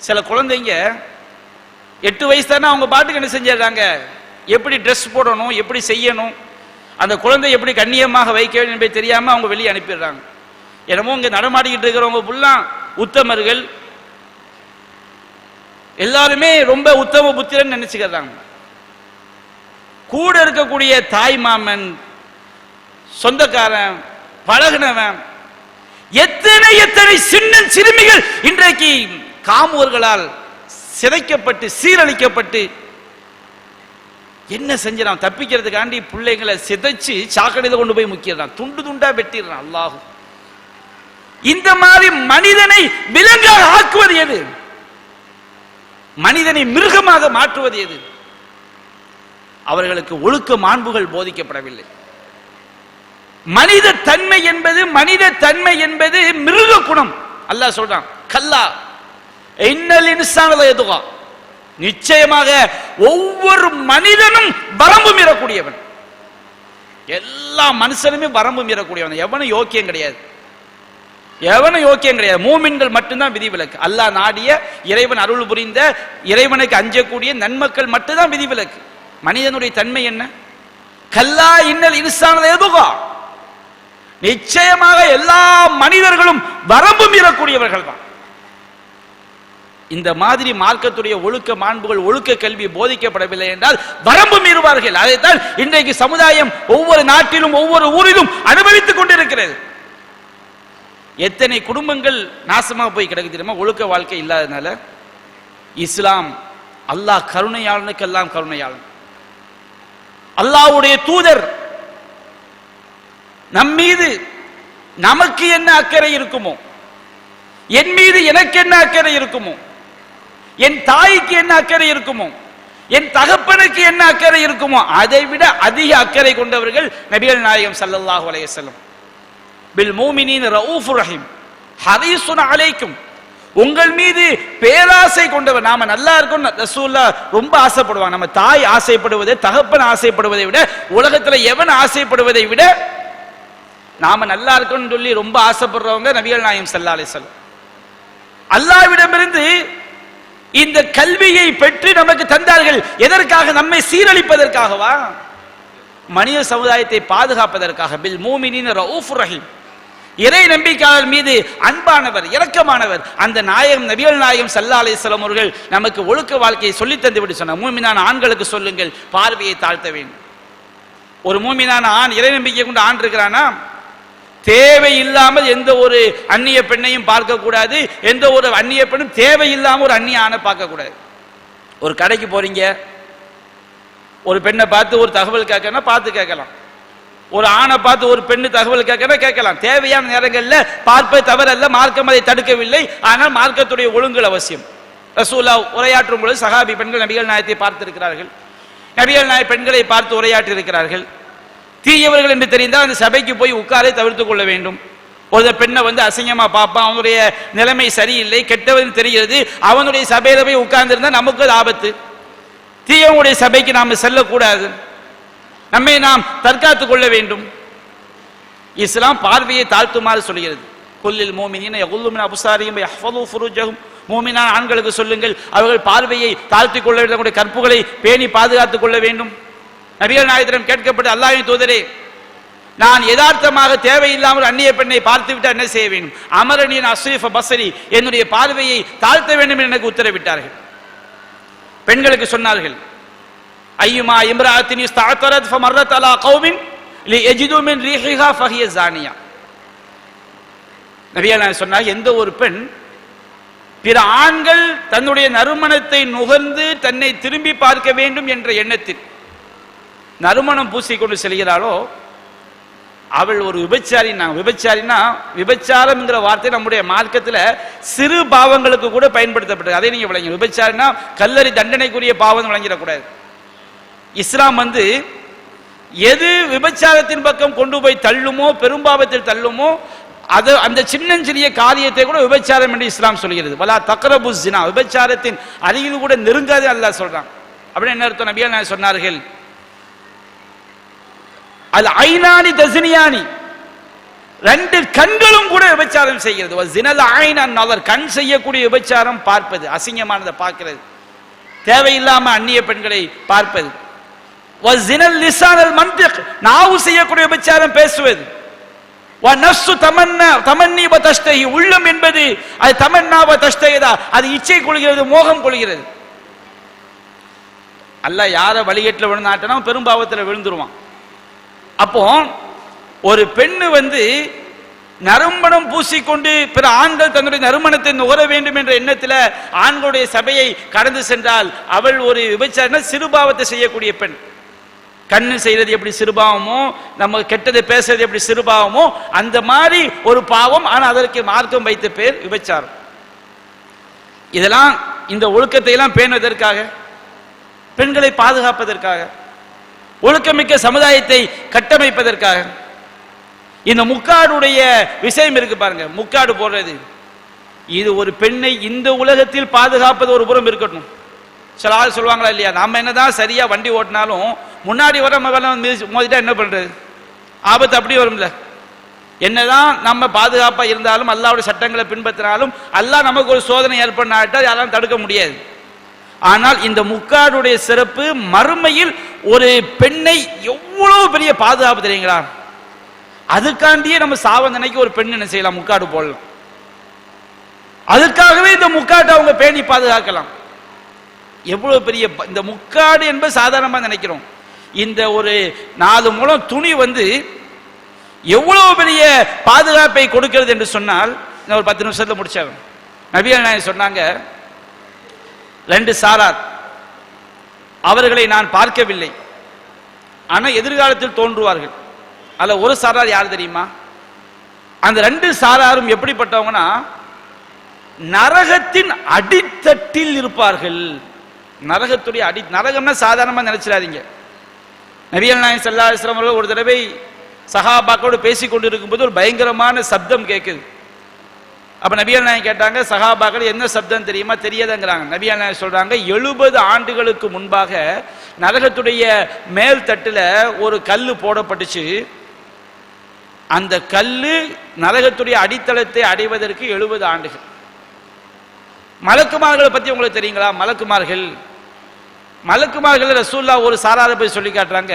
சில குழந்தைங்க 8 வயசு தானே, அவங்க பாட்டுக்கு என்ன செஞ்சிடறாங்க, எப்படி ட்ரெஸ் போடணும், எப்படி செய்யணும், அந்த குழந்தை எப்படி கண்ணியமாக வைக்க வேண்டும் என்பதை தெரியாம அவங்க வெளியே அனுப்பிடுறாங்க. என்னமோ இங்க நடமாடிக்கிட்டு இருக்கிறவங்க ஃபுல்லா உத்தமர்கள், எல்லாருமே ரொம்ப உத்தம புத்திரன் நினைச்சுக்கிறாங்க. கூட இருக்கக்கூடிய தாய் மாமன், சொந்தக்காரன், பழகினவன், எத்தனை எத்தனை சின்ன சிறுமிகள் இன்றைக்கு காமுவர்களால் சிதைக்கப்பட்டு சீரழிக்கப்பட்டு என்ன செஞ்சான், தப்பிக்கிறதுக்காண்டி பிள்ளைங்களை சிதைச்சு சாக்கடையில கொண்டு போய் முக்கியதான், துண்டு துண்டா வெட்டிடுறான். அல்லாஹ், இந்த மாதிரி மனிதனை விலங்காக ஆக்குவது எது? மனிதனை மிருகமாக மாற்றுவது எது? அவர்களுக்கு ஒழுக்க மாண்புகள் போதிக்கப்படவில்லை. மனித தன்மை என்பது மிருக குணம். அல்லாஹ் சொல்றான், கல்லா இன்னல் இன்சான லயதுகா, நிச்சயமாக ஒவ்வொரு மனிதனும் வரம்பு மீறக்கூடியவன். எல்லா மனுஷனுமே வரம்பு மீறக்கூடியவன். எவனும் யோக்கியம் கிடையாது, எவனும் யோக்கியம் கிடையாது. மூமின்கள் மட்டும்தான் விதிவிலக்கு. அல்லாஹ் நாடிய, இறைவன் அருள் புரிந்த, இறைவனுக்கு அஞ்சக்கூடிய நன்மக்கள் மட்டும்தான் விதிவிலக்கு. மனிதனுடைய தன்மை என்ன? கல்லா இன்னல் இன்சான லயதுகா, நிச்சயமாக எல்லா மனிதர்களும் வரம்பு மீறக்கூடியவர்கள் தான். இந்த மாதிரி மார்க்கத்துடைய ஒழுக்க மாண்புகள், ஒழுக்க கல்வி போதிக்கப்படவில்லை என்றால் வரம்பு மீறுவார்கள். அதைத்தான் இன்றைக்கு சமுதாயம் ஒவ்வொரு நாட்டிலும் ஒவ்வொரு ஊரிலும் அனுபவித்துக் கொண்டிருக்கிறது. எத்தனை குடும்பங்கள் நாசமாக போய் கிடக்கு தெரியுமா? ஒழுக்க வாழ்க்கை இல்லாதனால. இஸ்லாம், அல்லாஹ் கருணையாளனுக்கெல்லாம் கருணையாளன். அல்லாஹ்வுடைய தூதர் நம் மீது நமக்கு என்ன அக்கறை இருக்குமோ, என் மீது எனக்கு என்ன அக்கறை இருக்குமோ, என் தாய்க்கு என்ன அக்கறை இருக்குமோ, என் தகப்பனுக்கு என்ன அக்கறை இருக்குமோ, அதை விட அதிக அக்கறை கொண்டவர்கள் நபிகள் நாயகம் ஸல்லல்லாஹு அலைஹி வஸல்லம். பில் மூமினீன ரഊஃபுர் ரஹீம் ஹரீஸுன் அலைக்கும், உங்கள் மீது பேராசை கொண்டவர். நாம நல்லா இருக்கும் ரசூலுல்லாஹ் ரொம்ப ஆசைப்படுவாங்க. நம்ம தாய் ஆசைப்படுவதை, தகப்பன் ஆசைப்படுவதை விட, உலகத்துல எவன் ஆசைப்படுவதை விட நாம நல்லா இருக்கணும்னு சொல்லி ரொம்ப ஆசைப்படுறவங்க நபிகள் நாயகம் ஸல்லல்லாஹு அலைஹி வஸல்லம். அல்லாஹ்விடமிருந்து இந்த கல்வியை பெற்று நமக்கு தந்தார்கள். எதற்காக? நம்மை சீரழிப்பதற்காகவா? மனித சமுதாயத்தை பாதுகாப்பதற்காக. பில் மூமினீன ரഊஃபுர் ரஹீம், இறை நம்பிக்கையாளர் மீது அன்பானவர், இரக்கமானவர். அந்த நாயகம் நபிகள் நாயகம் ஸல்லல்லாஹு அலைஹி வஸல்லம் அவர்கள் நமக்கு ஒழுக்க வாழ்க்கையை சொல்லி தந்து விட்டு சொன்னார், மூமினான ஆண்களுக்கு சொல்லுங்கள் பார்வையை தாழ்த்த வேண்டும். ஒரு மூமினான ஆண், இறை நம்பிக்கை கொண்டு ஆண் இருக்கிறானா, தேவையில்லாமல் எந்த ஒரு அந்நிய பெண்ணையும் பார்க்க கூடாது. எந்த ஒரு அந்நிய பெண்ணும் தேவையில்லாமல் ஒரு அந்நிய ஆணை பார்க்க கூடாது. ஒரு கடைக்கு போறீங்க, ஒரு பெண்ணை பார்த்து ஒரு தகவல் கேட்கணும், பார்த்து கேட்கலாம். ஒரு ஆணை பார்த்து ஒரு பெண்ணு தகவல் கேட்கலாம். தேவையான நேரங்கள்ல பார்ப்பது தவறல்ல, மார்க்கம் அதை தடுக்கவில்லை. ஆனால் மார்க்கத்துடைய ஒழுங்குகள் அவசியம். ரசூலுல்லாஹ் உரையாற்றும் பொழுது சஹாபி பெண்கள் நபிகள் நாயகத்தை பார்த்திருக்கிறார்கள். நபிகள் நாயக பெண்களை பார்த்து உரையாற்றி இருக்கிறார்கள். தீயவர்கள் என்று தெரிந்தால் அந்த சபைக்கு போய் உட்காரை தவிர்த்து கொள்ள வேண்டும். ஒரு பெண்ணை வந்து அசிங்கமா பார்ப்பான், அவனுடைய நிலைமை சரியில்லை, கெட்டவன் தெரிகிறது, அவனுடைய சபையில போய் உட்கார்ந்திருந்தா நமக்கு ஆபத்து. தீயவனுடைய சபைக்கு நாம் செல்லக்கூடாது, நம்மை நாம் தற்காத்துக் கொள்ள வேண்டும். இஸ்லாம் பார்வையை தாழ்த்துமாறு சொல்கிறது. குல்லில் மோமினின் யகுல்லு மின் அப்சாரிஹிம் வயஹ்ஃபது ஃபுரூஜஹும், மோமினான ஆண்களுக்கு சொல்லுங்கள் அவர்கள் பார்வையை தாழ்த்திக் கொள்ள வேண்டும், தங்களுடைய கற்புகளை பேணி பாதுகாத்துக் கொள்ள வேண்டும். நபிகள் நாயகத்திடம் கேட்கப்பட்டு, அல்லாஹ்வின் தூதரே, நான் யதார்த்தமாக தேவையில்லாமல் அந்நிய பெண்ணை பார்த்து விட்டு என்ன செய்ய வேண்டும்? அமரணியின் அஸ்ரீஃப பஸ்ரி, என்னுடைய பார்வையை தாழ்த்த வேண்டும் என்று எனக்கு உத்தரவிட்டார்கள். பெண்களுக்கு சொன்னார்கள், ஐயுமா இம்ராஅத்தின் இஸ்தஅதரத் ஃபமர்ரத் அலா கௌமின் லியஜிது மின் ரீஹிஹா ஃபஹிய ஜானியா. நபிகள் நாயகம் சொன்னார்கள், எந்த ஒரு பெண் பிற ஆண்கள் தன்னுடைய நறுமணத்தை நுகர்ந்து தன்னை திரும்பி பார்க்க வேண்டும் என்ற எண்ணத்தில் நறுமணம் பூசிக்கொண்டு செல்கிறாளோ அவள் ஒரு விபச்சாரினா. விபச்சாரம் என்கிற வார்த்தை நம்முடைய மார்க்கத்தில் சிறு பாவங்களுக்கு கூட பயன்படுத்தப்பட்டது. அதை நீங்க விளங்க. விபச்சாரினா கல்லறி தண்டனைக்குரிய பாவம் விளங்கிடக்கூடாது. இஸ்லாம் வந்து எது விபச்சாரத்தின் பக்கம் கொண்டு போய் தள்ளுமோ, பெரும்பாவத்தில் தள்ளுமோ, அது அந்த சின்னஞ்சிறிய காரியத்தை கூட விபச்சாரம் என்று இஸ்லாம் சொல்கிறது. வலா தக்ரபு ஸினா, விபச்சாரத்தின் அருகில் கூட நெருங்காது அல்லாஹ் சொல்றான். அப்படின்னு என்ன அர்த்தம்? நபிகள் நாயகம் சொன்னார்கள், அல் ஐனானி தஸ்னியானி, ரெண்டு கண்களும் கூட விபச்சாரம் செய்கிறது. ஜினல் ஐனன் நலர், கண் செய்யக்கூடிய விபச்சாரம் பார்ப்பது, அசிங்கமானதை பார்க்கிறது, தேவையில்லாம அந்நிய பெண்களை பார்ப்பது. ஜினல் லிசானல் மன்திக், நாவு செய்யக்கூடிய விபச்சாரம் பேசுவது. நஃப்சு தமன்னி வ தஷ்தஹி, உள்ளம் என்பது அது தமன்னா வ தஷ்தஹிதா, அது இச்சை கொள்கிறது, மோகம் கொள்கிறது. அல்லாஹ் யார வழிகேட்டில் விழுந்தாட்டனா பெரும்பாவத்தில் விழுந்துருவான். அப்போ ஒரு பெண்ணு வந்து நறுமணம் பூசிக்கொண்டு பிற ஆண்கள் தன்னுடைய நறுமணத்தை நுகர வேண்டும் என்ற எண்ணத்தில் ஆண்களுடைய சபையை கடந்து சென்றால் அவள் ஒரு விபச்சாரம், சிறுபாவத்தை செய்யக்கூடிய பெண். கண்ணு செய்யறது எப்படி சிறுபாவமோ, நம்ம கெட்டதை பேசுறது எப்படி சிறுபாவமோ, அந்த மாதிரி ஒரு பாவம். ஆனால் அதற்கு மார்க்கம் வைத்த பேர் விபச்சாரம். இதெல்லாம் இந்த ஒழுக்கத்தை எல்லாம் பேணுவதற்காக, பெண்களை பாதுகாப்பதற்காக, ஒழுக்கமிக்க சமுதாயத்தை கட்டமைப்பதற்காக இந்த முக்காடுடைய விஷயம் இருக்கு பாருங்க. முக்காடு போடுறது இது ஒரு பெண்ணை இந்த உலகத்தில் பாதுகாப்பது ஒரு புறம் இருக்கட்டும். சில ஆள் சொல்லுவாங்களா இல்லையா, நம்ம என்னதான் சரியா வண்டி ஓட்டினாலும் முன்னாடி வர மோதிட்டா என்ன பண்றது, ஆபத்து அப்படி வரும்ல. என்னதான் நம்ம பாதுகாப்பா இருந்தாலும் அல்லாஹ்வுடைய சட்டங்களை பின்பற்றினாலும் அல்லாஹ் நமக்கு ஒரு சோதனை ஏற்பட்டால் யாராலும் தடுக்க முடியாது. ஆனால் இந்த முக்காடுடைய சிறப்பு, மறுமையில் ஒரு பெண்ணை எவ்வளவு பெரிய பாதுகாப்பு தெரியுங்களா. அதுக்காண்டியே நம்ம சாவந்தனைக்கு ஒரு பெண் என்ன செய்யலாம், முக்காடு போடலாம். அதுக்காகவே இந்த முக்காட்டை அவங்க பேணி பாதுகாக்கலாம். எவ்வளவு பெரிய இந்த முக்காடு என்பது சாதாரணமாக நினைக்கிறோம். இந்த ஒரு 4 முழம் துணி வந்து எவ்வளவு பெரிய பாதுகாப்பை கொடுக்கிறது என்று சொன்னால், ஒரு 10 நிமிஷத்துல முடிச்சாங்க. நபிகள் நாயகம் சொன்னாங்க, 2 சாரார், அவர்களை நான் பார்க்கவில்லை, ஆனால் எதிர்காலத்தில் தோன்றுவார்கள். அல்ல ஒரு சாரார் யார் தெரியுமா? அந்த 2 சாராரும் எப்படிப்பட்டவங்கன்னா நரகத்தின் அடித்தட்டில் இருப்பார்கள். நரகத்துடைய நரகம்னா சாதாரணமாக நினைச்சிடாதீங்க. நபிகள் நாயகம் ஸல்லல்லாஹு அலைஹி வஸல்லம் அவர்கள் ஒரு தடவை சஹாபாக்களோடு பேசிக் கொண்டு இருக்கும்போது ஒரு பயங்கரமான சப்தம் கேட்குது. அப்ப நபிகள் நாயகம் கேட்டாங்க, சஹாபாக்கள் என்ன சப்தம் தெரியுமா? தெரியாதுங்கிறாங்க. நபிகள் நாயகம் சொல்றாங்க, 70 ஆண்டுகளுக்கு முன்பாக நரகத்துடைய மேல் தட்டுல ஒரு கல்லு போடப்பட்டுச்சு. அந்த கல்லு நரகத்துடைய அடித்தளத்தை அடைவதற்கு 70 ஆண்டுகள். மலக்குமார்களை பத்தி உங்களுக்கு தெரியுங்களா? மலக்குமார்கள் ரசூலுல்லாஹ் ஒரு சாராரை போய் சொல்லி காட்டுறாங்க.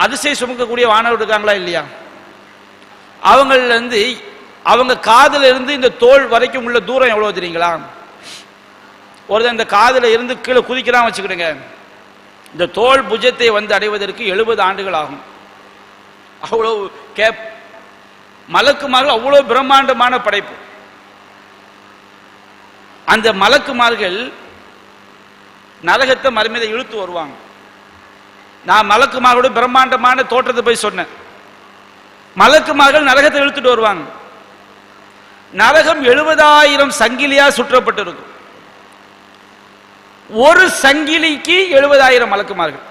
அதிசய சுமக்கக்கூடிய வானவர் இருக்காங்களா இல்லையா, அவங்கள இருந்து அவங்க காதுல இருந்து இந்த தோல் வரைக்கும் உள்ள தூரம் எவ்வளவு தெரியுங்களா? ஒருத்தன் இந்த காதுல இருந்து கீழே குதிக்கிறான் வச்சுக்கிடுங்க, இந்த தோல் புஜத்தை வந்து அடைவதற்கு 70 ஆண்டுகள் ஆகும். அவ்வளவு மலக்குமார்கள் அவ்வளவு பிரம்மாண்டமான படைப்பு. அந்த மலக்குமார்கள் நரகத்தை மறுமையை இழுத்து வருவாங்க. நான் மலக்குமார்களுடைய பிரம்மாண்டமான தோற்றத்தை போய் சொன்னேன். மலக்குமார்கள் நரகத்தை இழுத்துட்டு வருவாங்க. நரகம் 70,000 சங்கிலியா சுற்றப்பட்டிருக்கும். ஒரு சங்கிலிக்கு 70,000 மலக்குமார்கள்.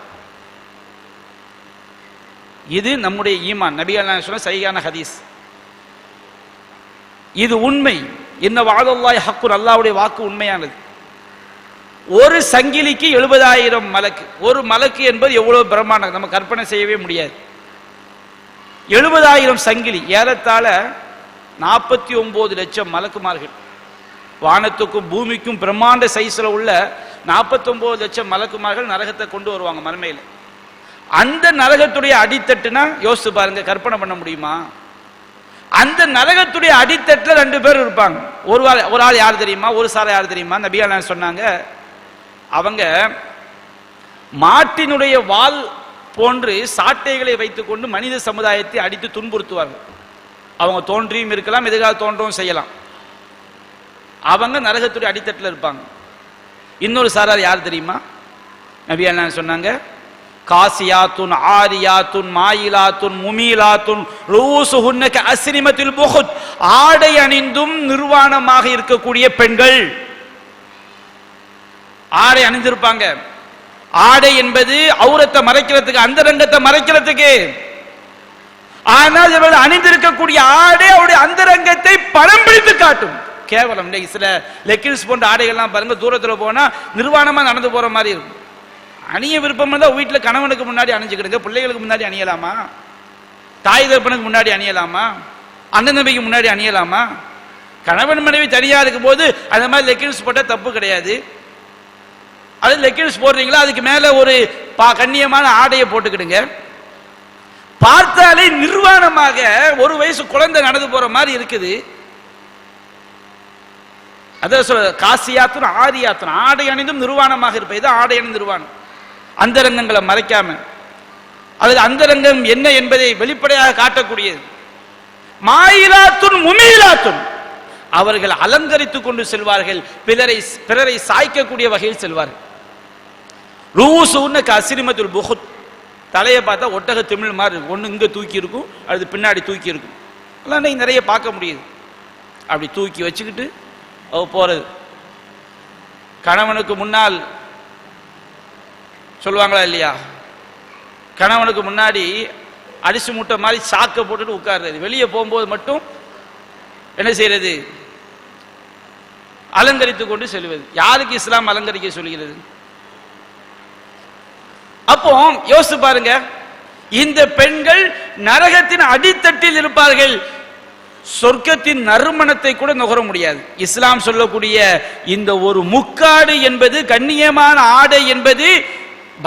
இது நம்முடைய ஈமான். நபிகள் நாயகம் சொன்ன சஹீஹான ஹதீஸ். இது உண்மை. இன்ன வஅதல்லாஹி ஹக்குன், அல்லாஹ்வுடைய வாக்கு உண்மையானது. ஒரு சங்கிலிக்கு 70,000 மலக்கு. ஒரு மலக்கு என்பது எவ்வளவு பிரம்மாண்டம், நம்ம கற்பனை செய்யவே முடியாது. 70,000 சங்கிலி, ஏறத்தாழ 49 லட்சம் மலக்குமார்கள். வானத்துக்கும் பூமிக்கும் பிரம்மாண்ட சைஸ்ல உள்ள 49 லட்சம் மலக்குமார்கள் நரகத்தை கொண்டு வருவாங்க மறுமையில். அந்த நரகத்துடைய அடித்தட்டுனா யோசிச்சு பாருங்க, கற்பனை பண்ண முடியுமா? அந்த நரகத்துடைய அடித்தட்டுல 2 பேர் இருப்பாங்க. ஒரு ஆள் யார் தெரியுமா? ஒரு சாரா யார் தெரியுமா? நபிகள் நாயகம் சொன்னாங்க, அவங்க மாட்டினுடைய வால் போன்று சாட்டைகளை வைத்துக்கொண்டு மனித சமுதாயத்தை அடித்து துன்புறுத்துவார்கள். அவங்க தோன்றியும் இருக்கலாம், எதிர்கால தோன்றவும் செய்யலாம். அவங்க நரகத்துடைய அடித்தட்டில் இருப்பாங்க. இன்னொரு சாரார் யார் தெரியுமா? நபிகள் நாயகம் சொன்னாங்க, காசியாத்துன் ஆரியாத்துன் மாயிலாத்துன் முமீலாத்துன் ரூசுஹுன்ன கஅஸ்னிமத்தில் புஹுத், ஆடை அணிந்தும் நிர்வாணமாக இருக்கக்கூடிய பெண்கள். ஆடை அணிந்திருப்பாங்க. ஆடை என்பது அவுரத்தை மறைக்கிறதுக்கு, அந்தரங்கத்தை மறைக்கிறதுக்கு. ஆனால் இவர்கள் அணிந்திருக்கக்கூடிய ஆடை அவருடைய அந்தரங்கத்தை படம் பிடித்து காட்டும். கேவலம். சில லெக்கின்ஸ் போன்ற ஆடைகள்லாம் பாருங்க, தூரத்துல போனா நிர்வாணமா நடந்து போற மாதிரி இருக்கும். அணிய விருப்பம் இருந்தா வீட்டுல கணவனுக்கு முன்னாடி அணிஞ்சுக்கிடுங்க. பிள்ளைகளுக்கு முன்னாடி அணியலாமா? தாய் தகப்பனுக்கு முன்னாடி அணியலாமா? அண்ணன் தம்பிக்கு முன்னாடி அணியலாமா? கணவன் மனைவி தனியா இருக்கும் போது அந்த மாதிரி லெக்கின்ஸ் போட்டா தப்பு கிடையாது. அது லெக்கின்ஸ் போடுறீங்களா, அதுக்கு மேல ஒரு கண்ணியமான ஆடையை போட்டுக்கிடுங்க. பார்த்தாலே நிர்வாணமாக ஒரு வயசு குழந்தை நடந்து போற மாதிரி இருக்குது. அதான் சொல்ற காசியாத்துன் ஆரியாத்துன், ஆடை அணிந்தும் நிர்வாணமாக இருப்பது. ஆடை அணிந்து நிர்வாணம், அந்தரங்கங்களை மறைக்காம, அல்லது அந்தரங்கம் என்ன என்பதை வெளிப்படையாக காட்டக்கூடியது. மாயிலாத்துன் முமீலாத்துன், அவர்கள் அலங்கரித்துக் கொண்டு செல்வார்கள், பிறரை சாய்க்கக்கூடிய வகையில் செல்வார்கள். ரூசுன்ன கஅஸ்னிமத்துல் புஹுத், தலையை பார்த்தா ஒட்டக திமிழ் மாதிரி இருக்கும். ஒன்று இங்கே தூக்கி இருக்கும், அது பின்னாடி தூக்கி இருக்கும். அதெல்லாம் நிறைய பார்க்க முடியுது. அப்படி தூக்கி வச்சுக்கிட்டு அவ போறது. கணவனுக்கு முன்னால் சொல்லுவாங்களா இல்லையா, கணவனுக்கு முன்னாடி அரிசி மூட்டை மாதிரி சாக்கை போட்டுட்டு உட்கார்றது. வெளியே போகும்போது மட்டும் என்ன செய்யறது? அலங்கரித்துக் கொண்டு செல்வது. யாருக்கு இஸ்லாம் அலங்கரிக்க சொல்கிறது? அப்போ யோசித்து பாருங்க, இந்த பெண்கள் நரகத்தின் அடித்தட்டில் இருப்பார்கள். சொர்க்கத்தின் நறுமணத்தை கூட நுகர முடியாது. இஸ்லாம் சொல்லக்கூடிய இந்த ஒரு முக்காடு என்பது, கண்ணியமான ஆடை என்பது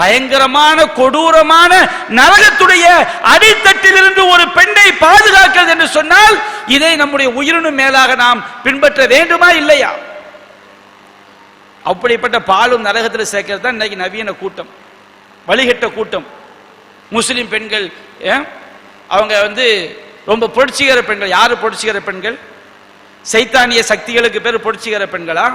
பயங்கரமான கொடூரமான நரகத்துடைய அடித்தட்டிலிருந்து ஒரு பெண்ணை பாதுகாக்கிறது என்று சொன்னால், இதை நம்முடைய உயிரினும் மேலாக நாம் பின்பற்ற வேண்டுமா இல்லையா? அப்படிப்பட்ட பாலும் நரகத்தில் சேர்க்கிறது தான் இன்னைக்கு நவீன கூட்டம், வழிகட்ட கூட்டம். முஸ்லிம் பெண்கள் அவங்க ரொம்ப புரட்சிகர பெண்கள். யாரு புரட்சிகர பெண்கள்? சைத்தானிய சக்திகளுக்கு பேர் புரட்சிகர பெண்களா?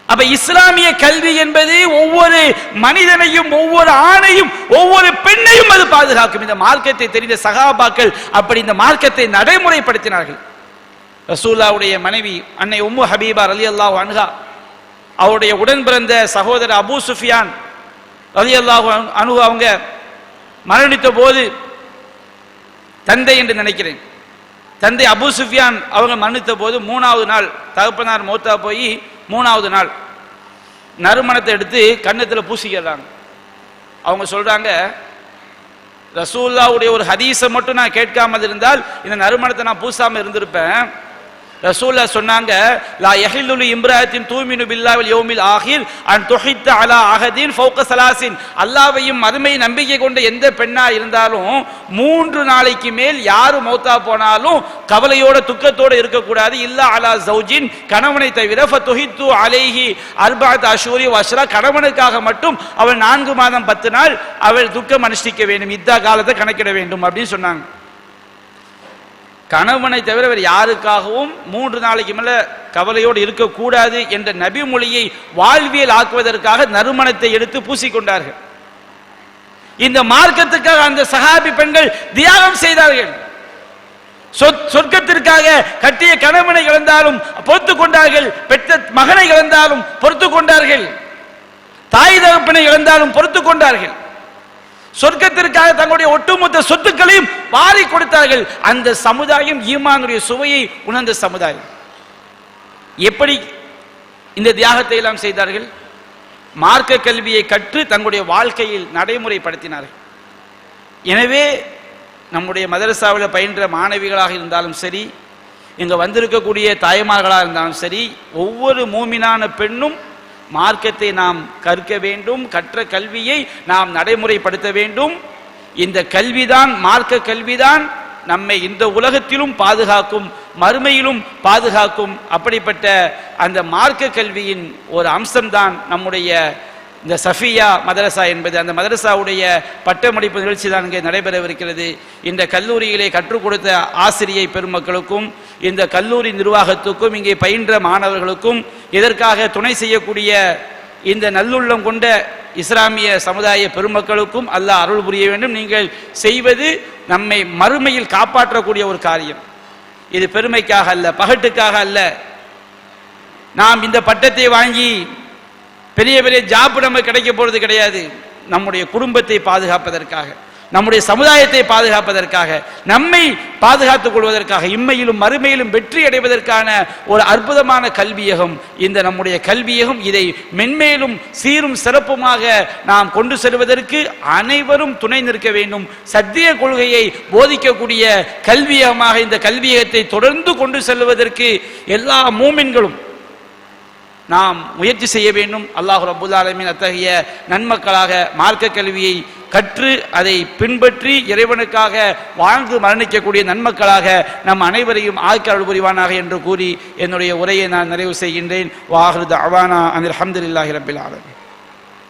அப்ப இஸ்லாமிய கல்வி என்பது ஒவ்வொரு மனிதனையும், ஒவ்வொரு ஆணையும், ஒவ்வொரு பெண்ணையும் அது பாதுகாக்கும். இந்த மார்க்கத்தை தெரிந்த சஹாபாக்கள் அப்படி இந்த மார்க்கத்தை நடைமுறைப்படுத்தினார்கள். ரசூலுல்லாஹ்வுடைய மனைவி அன்னை உம்மு ஹபீபா ரலியல்லாஹு அன்ஹா, அவருடைய உடன் பிறந்த சகோதரர் அபூ சுஃபியான் ரலியல்லாஹு அன்ஹு அவங்க மரணித்த போது, தந்தை என்று நினைக்கிறேன், தந்தை அபூ சுஃபியான் அவங்க மரணித்த போது 3வது நாள் தகப்பனார் மௌத்தா போய் 3வது நாள் நறுமணத்தை எடுத்து கன்னத்தில் பூசிக்கிறாங்க. அவங்க சொல்றாங்க, ரசூலுல்லாஹ்வுடைய ஒரு ஹதீஸை மட்டும் நான் கேட்காமல் இருந்தால் இந்த நறுமணத்தை நான் பூசாம இருந்திருப்பேன். ரசூலுல்லாஹ் சொன்னாங்க, லா யஹில்லு லி இம்ராஅத்தின் தூமினு பில்லாஹி வல் யௌமில் ஆகிர் அன் துஹித்த அலா அஹதின் ஃபௌக ஸலாஸின், அல்லாஹ்வையும் மறுமை நம்பிக்கை கொண்ட எந்த பெண்ணா இருந்தாலும் 3 நாளைக்கு மேல் யாரு மௌத்தா போனாலும் கவலையோட துக்கத்தோட இருக்கக்கூடாது. இல்லா அலா ஜௌஜின், கணவனை தவிர. ஃபதுஹித்து அலைஹி அர்பஅத் அஷ்ஹுரி வ அஷ்ரா, கணவனுக்காக மட்டும் அவள் 4 மாதம் 10 நாள் அவள் துக்கம் அனுஷ்டிக்க வேண்டும், இத்தா காலத்தை கணக்கிட வேண்டும் அப்படின்னு சொன்னாங்க. கணவனை தவிர வேறு யாருக்காகவும் 3 நாளைக்கு மேல கவலையோடு இருக்கக்கூடாது என்ற நபி மொழியை வாழ்வியல் ஆக்குவதற்காக நறுமணத்தை எடுத்து பூசிக்கொண்டார்கள். இந்த மார்க்கத்துக்காக அந்த சஹாபி பெண்கள் தியாகம் செய்தார்கள். சொர்க்கத்திற்காக கட்டிய கணவனை இழந்தாலும் பொறுத்து கொண்டார்கள், பெற்ற மகனை இழந்தாலும் பொறுத்து கொண்டார்கள், தாய் தகப்பனை இழந்தாலும் பொறுத்து கொண்டார்கள். சொர்க்கத்திற்காக தங்களுடைய ஒட்டுமொத்த சொத்துக்களையும் வாரி கொடுத்தார்கள். அந்த சமுதாயம் ஈமானுடைய சுவையை உணர்ந்த சமுதாயம். எப்படி இந்த தியாகத்தை எல்லாம் செய்தார்கள்? மார்க்க கல்வியை கற்று தங்களுடைய வாழ்க்கையில் நடைமுறைப்படுத்தினார்கள். எனவே நம்முடைய மதரசாவில் பயின்ற மாணவிகளாக இருந்தாலும் சரி, இங்கே வந்திருக்கக்கூடிய தாய்மார்களாக இருந்தாலும் சரி, ஒவ்வொரு மூமினான பெண்ணும் மார்க்கத்தை நாம் கற்க வேண்டும், கற்ற கல்வியை நாம் நடைமுறைப்படுத்த வேண்டும். இந்த கல்விதான், மார்க்க கல்விதான் நம்மை இந்த உலகத்திலும் பாதுகாக்கும், மறுமையிலும் பாதுகாக்கும். அப்படிப்பட்ட அந்த மார்க்க கல்வியின் ஒரு அம்சம்தான் நம்முடைய இந்த சஃபியா மதரசா என்பது. அந்த மதரசாவுடைய பட்டமளிப்பு நிகழ்ச்சி தான் இங்கே நடைபெறவிருக்கிறது. இந்த கல்லூரியிலே கற்றுக் கொடுத்த ஆசிரியை பெருமக்களுக்கும், இந்த கல்லூரி நிர்வாகத்துக்கும், இங்கே பயின்ற மாணவர்களுக்கும், இதற்காக துணை செய்யக்கூடிய இந்த நல்லுள்ளம் கொண்ட இஸ்லாமிய சமுதாய பெருமக்களுக்கும் அல்லாஹ் அருள் புரிய வேண்டும். நீங்கள் செய்வது நம்மை மறுமையில் காப்பாற்றக்கூடிய ஒரு காரியம். இது பெருமைக்காக அல்ல, பகட்டுக்காக அல்ல. நாம் இந்த பட்டத்தை வாங்கி பெரிய பெரிய ஜாப் நமக்கு கிடைக்க போறது கிடையாது. நம்முடைய குடும்பத்தை பாதுகாப்பதற்காக, நம்முடைய சமுதாயத்தை பாதுகாப்பதற்காக, நம்மை பாதுகாத்துக் கொள்வதற்காக, இம்மையிலும் மறுமையிலும் வெற்றி அடைவதற்கான ஒரு அற்புதமான கல்வியகம் இந்த நம்முடைய கல்வியகம். இதை மென்மேலும் சீரும் சிறப்புமாக நாம் கொண்டு செல்வதற்கு அனைவரும் துணை நிற்க வேண்டும். சத்திய கொள்கையை போதிக்கக்கூடிய கல்வியகமாக இந்த கல்வியகத்தை தொடர்ந்து கொண்டு செல்வதற்கு எல்லா மூமின்களும் நாம் முயற்சி செய்ய வேண்டும். அல்லாஹ் ரப்பல் ஆலமீன் அத்தகைய நன்மக்களாக மார்க்க கல்வியை கற்று அதை பின்பற்றி இறைவனுக்காக வாழ்ந்து மரணிக்கக்கூடிய நன்மக்களாக நம் அனைவரையும் ஆக்கி புரிவானாக என்று கூறி என்னுடைய உரையை நான் நிறைவு செய்கின்றேன். வாஹிரு தஅவானா அனில் ஹம்துலில்லாஹி ரப்பில் ஆலமீன்.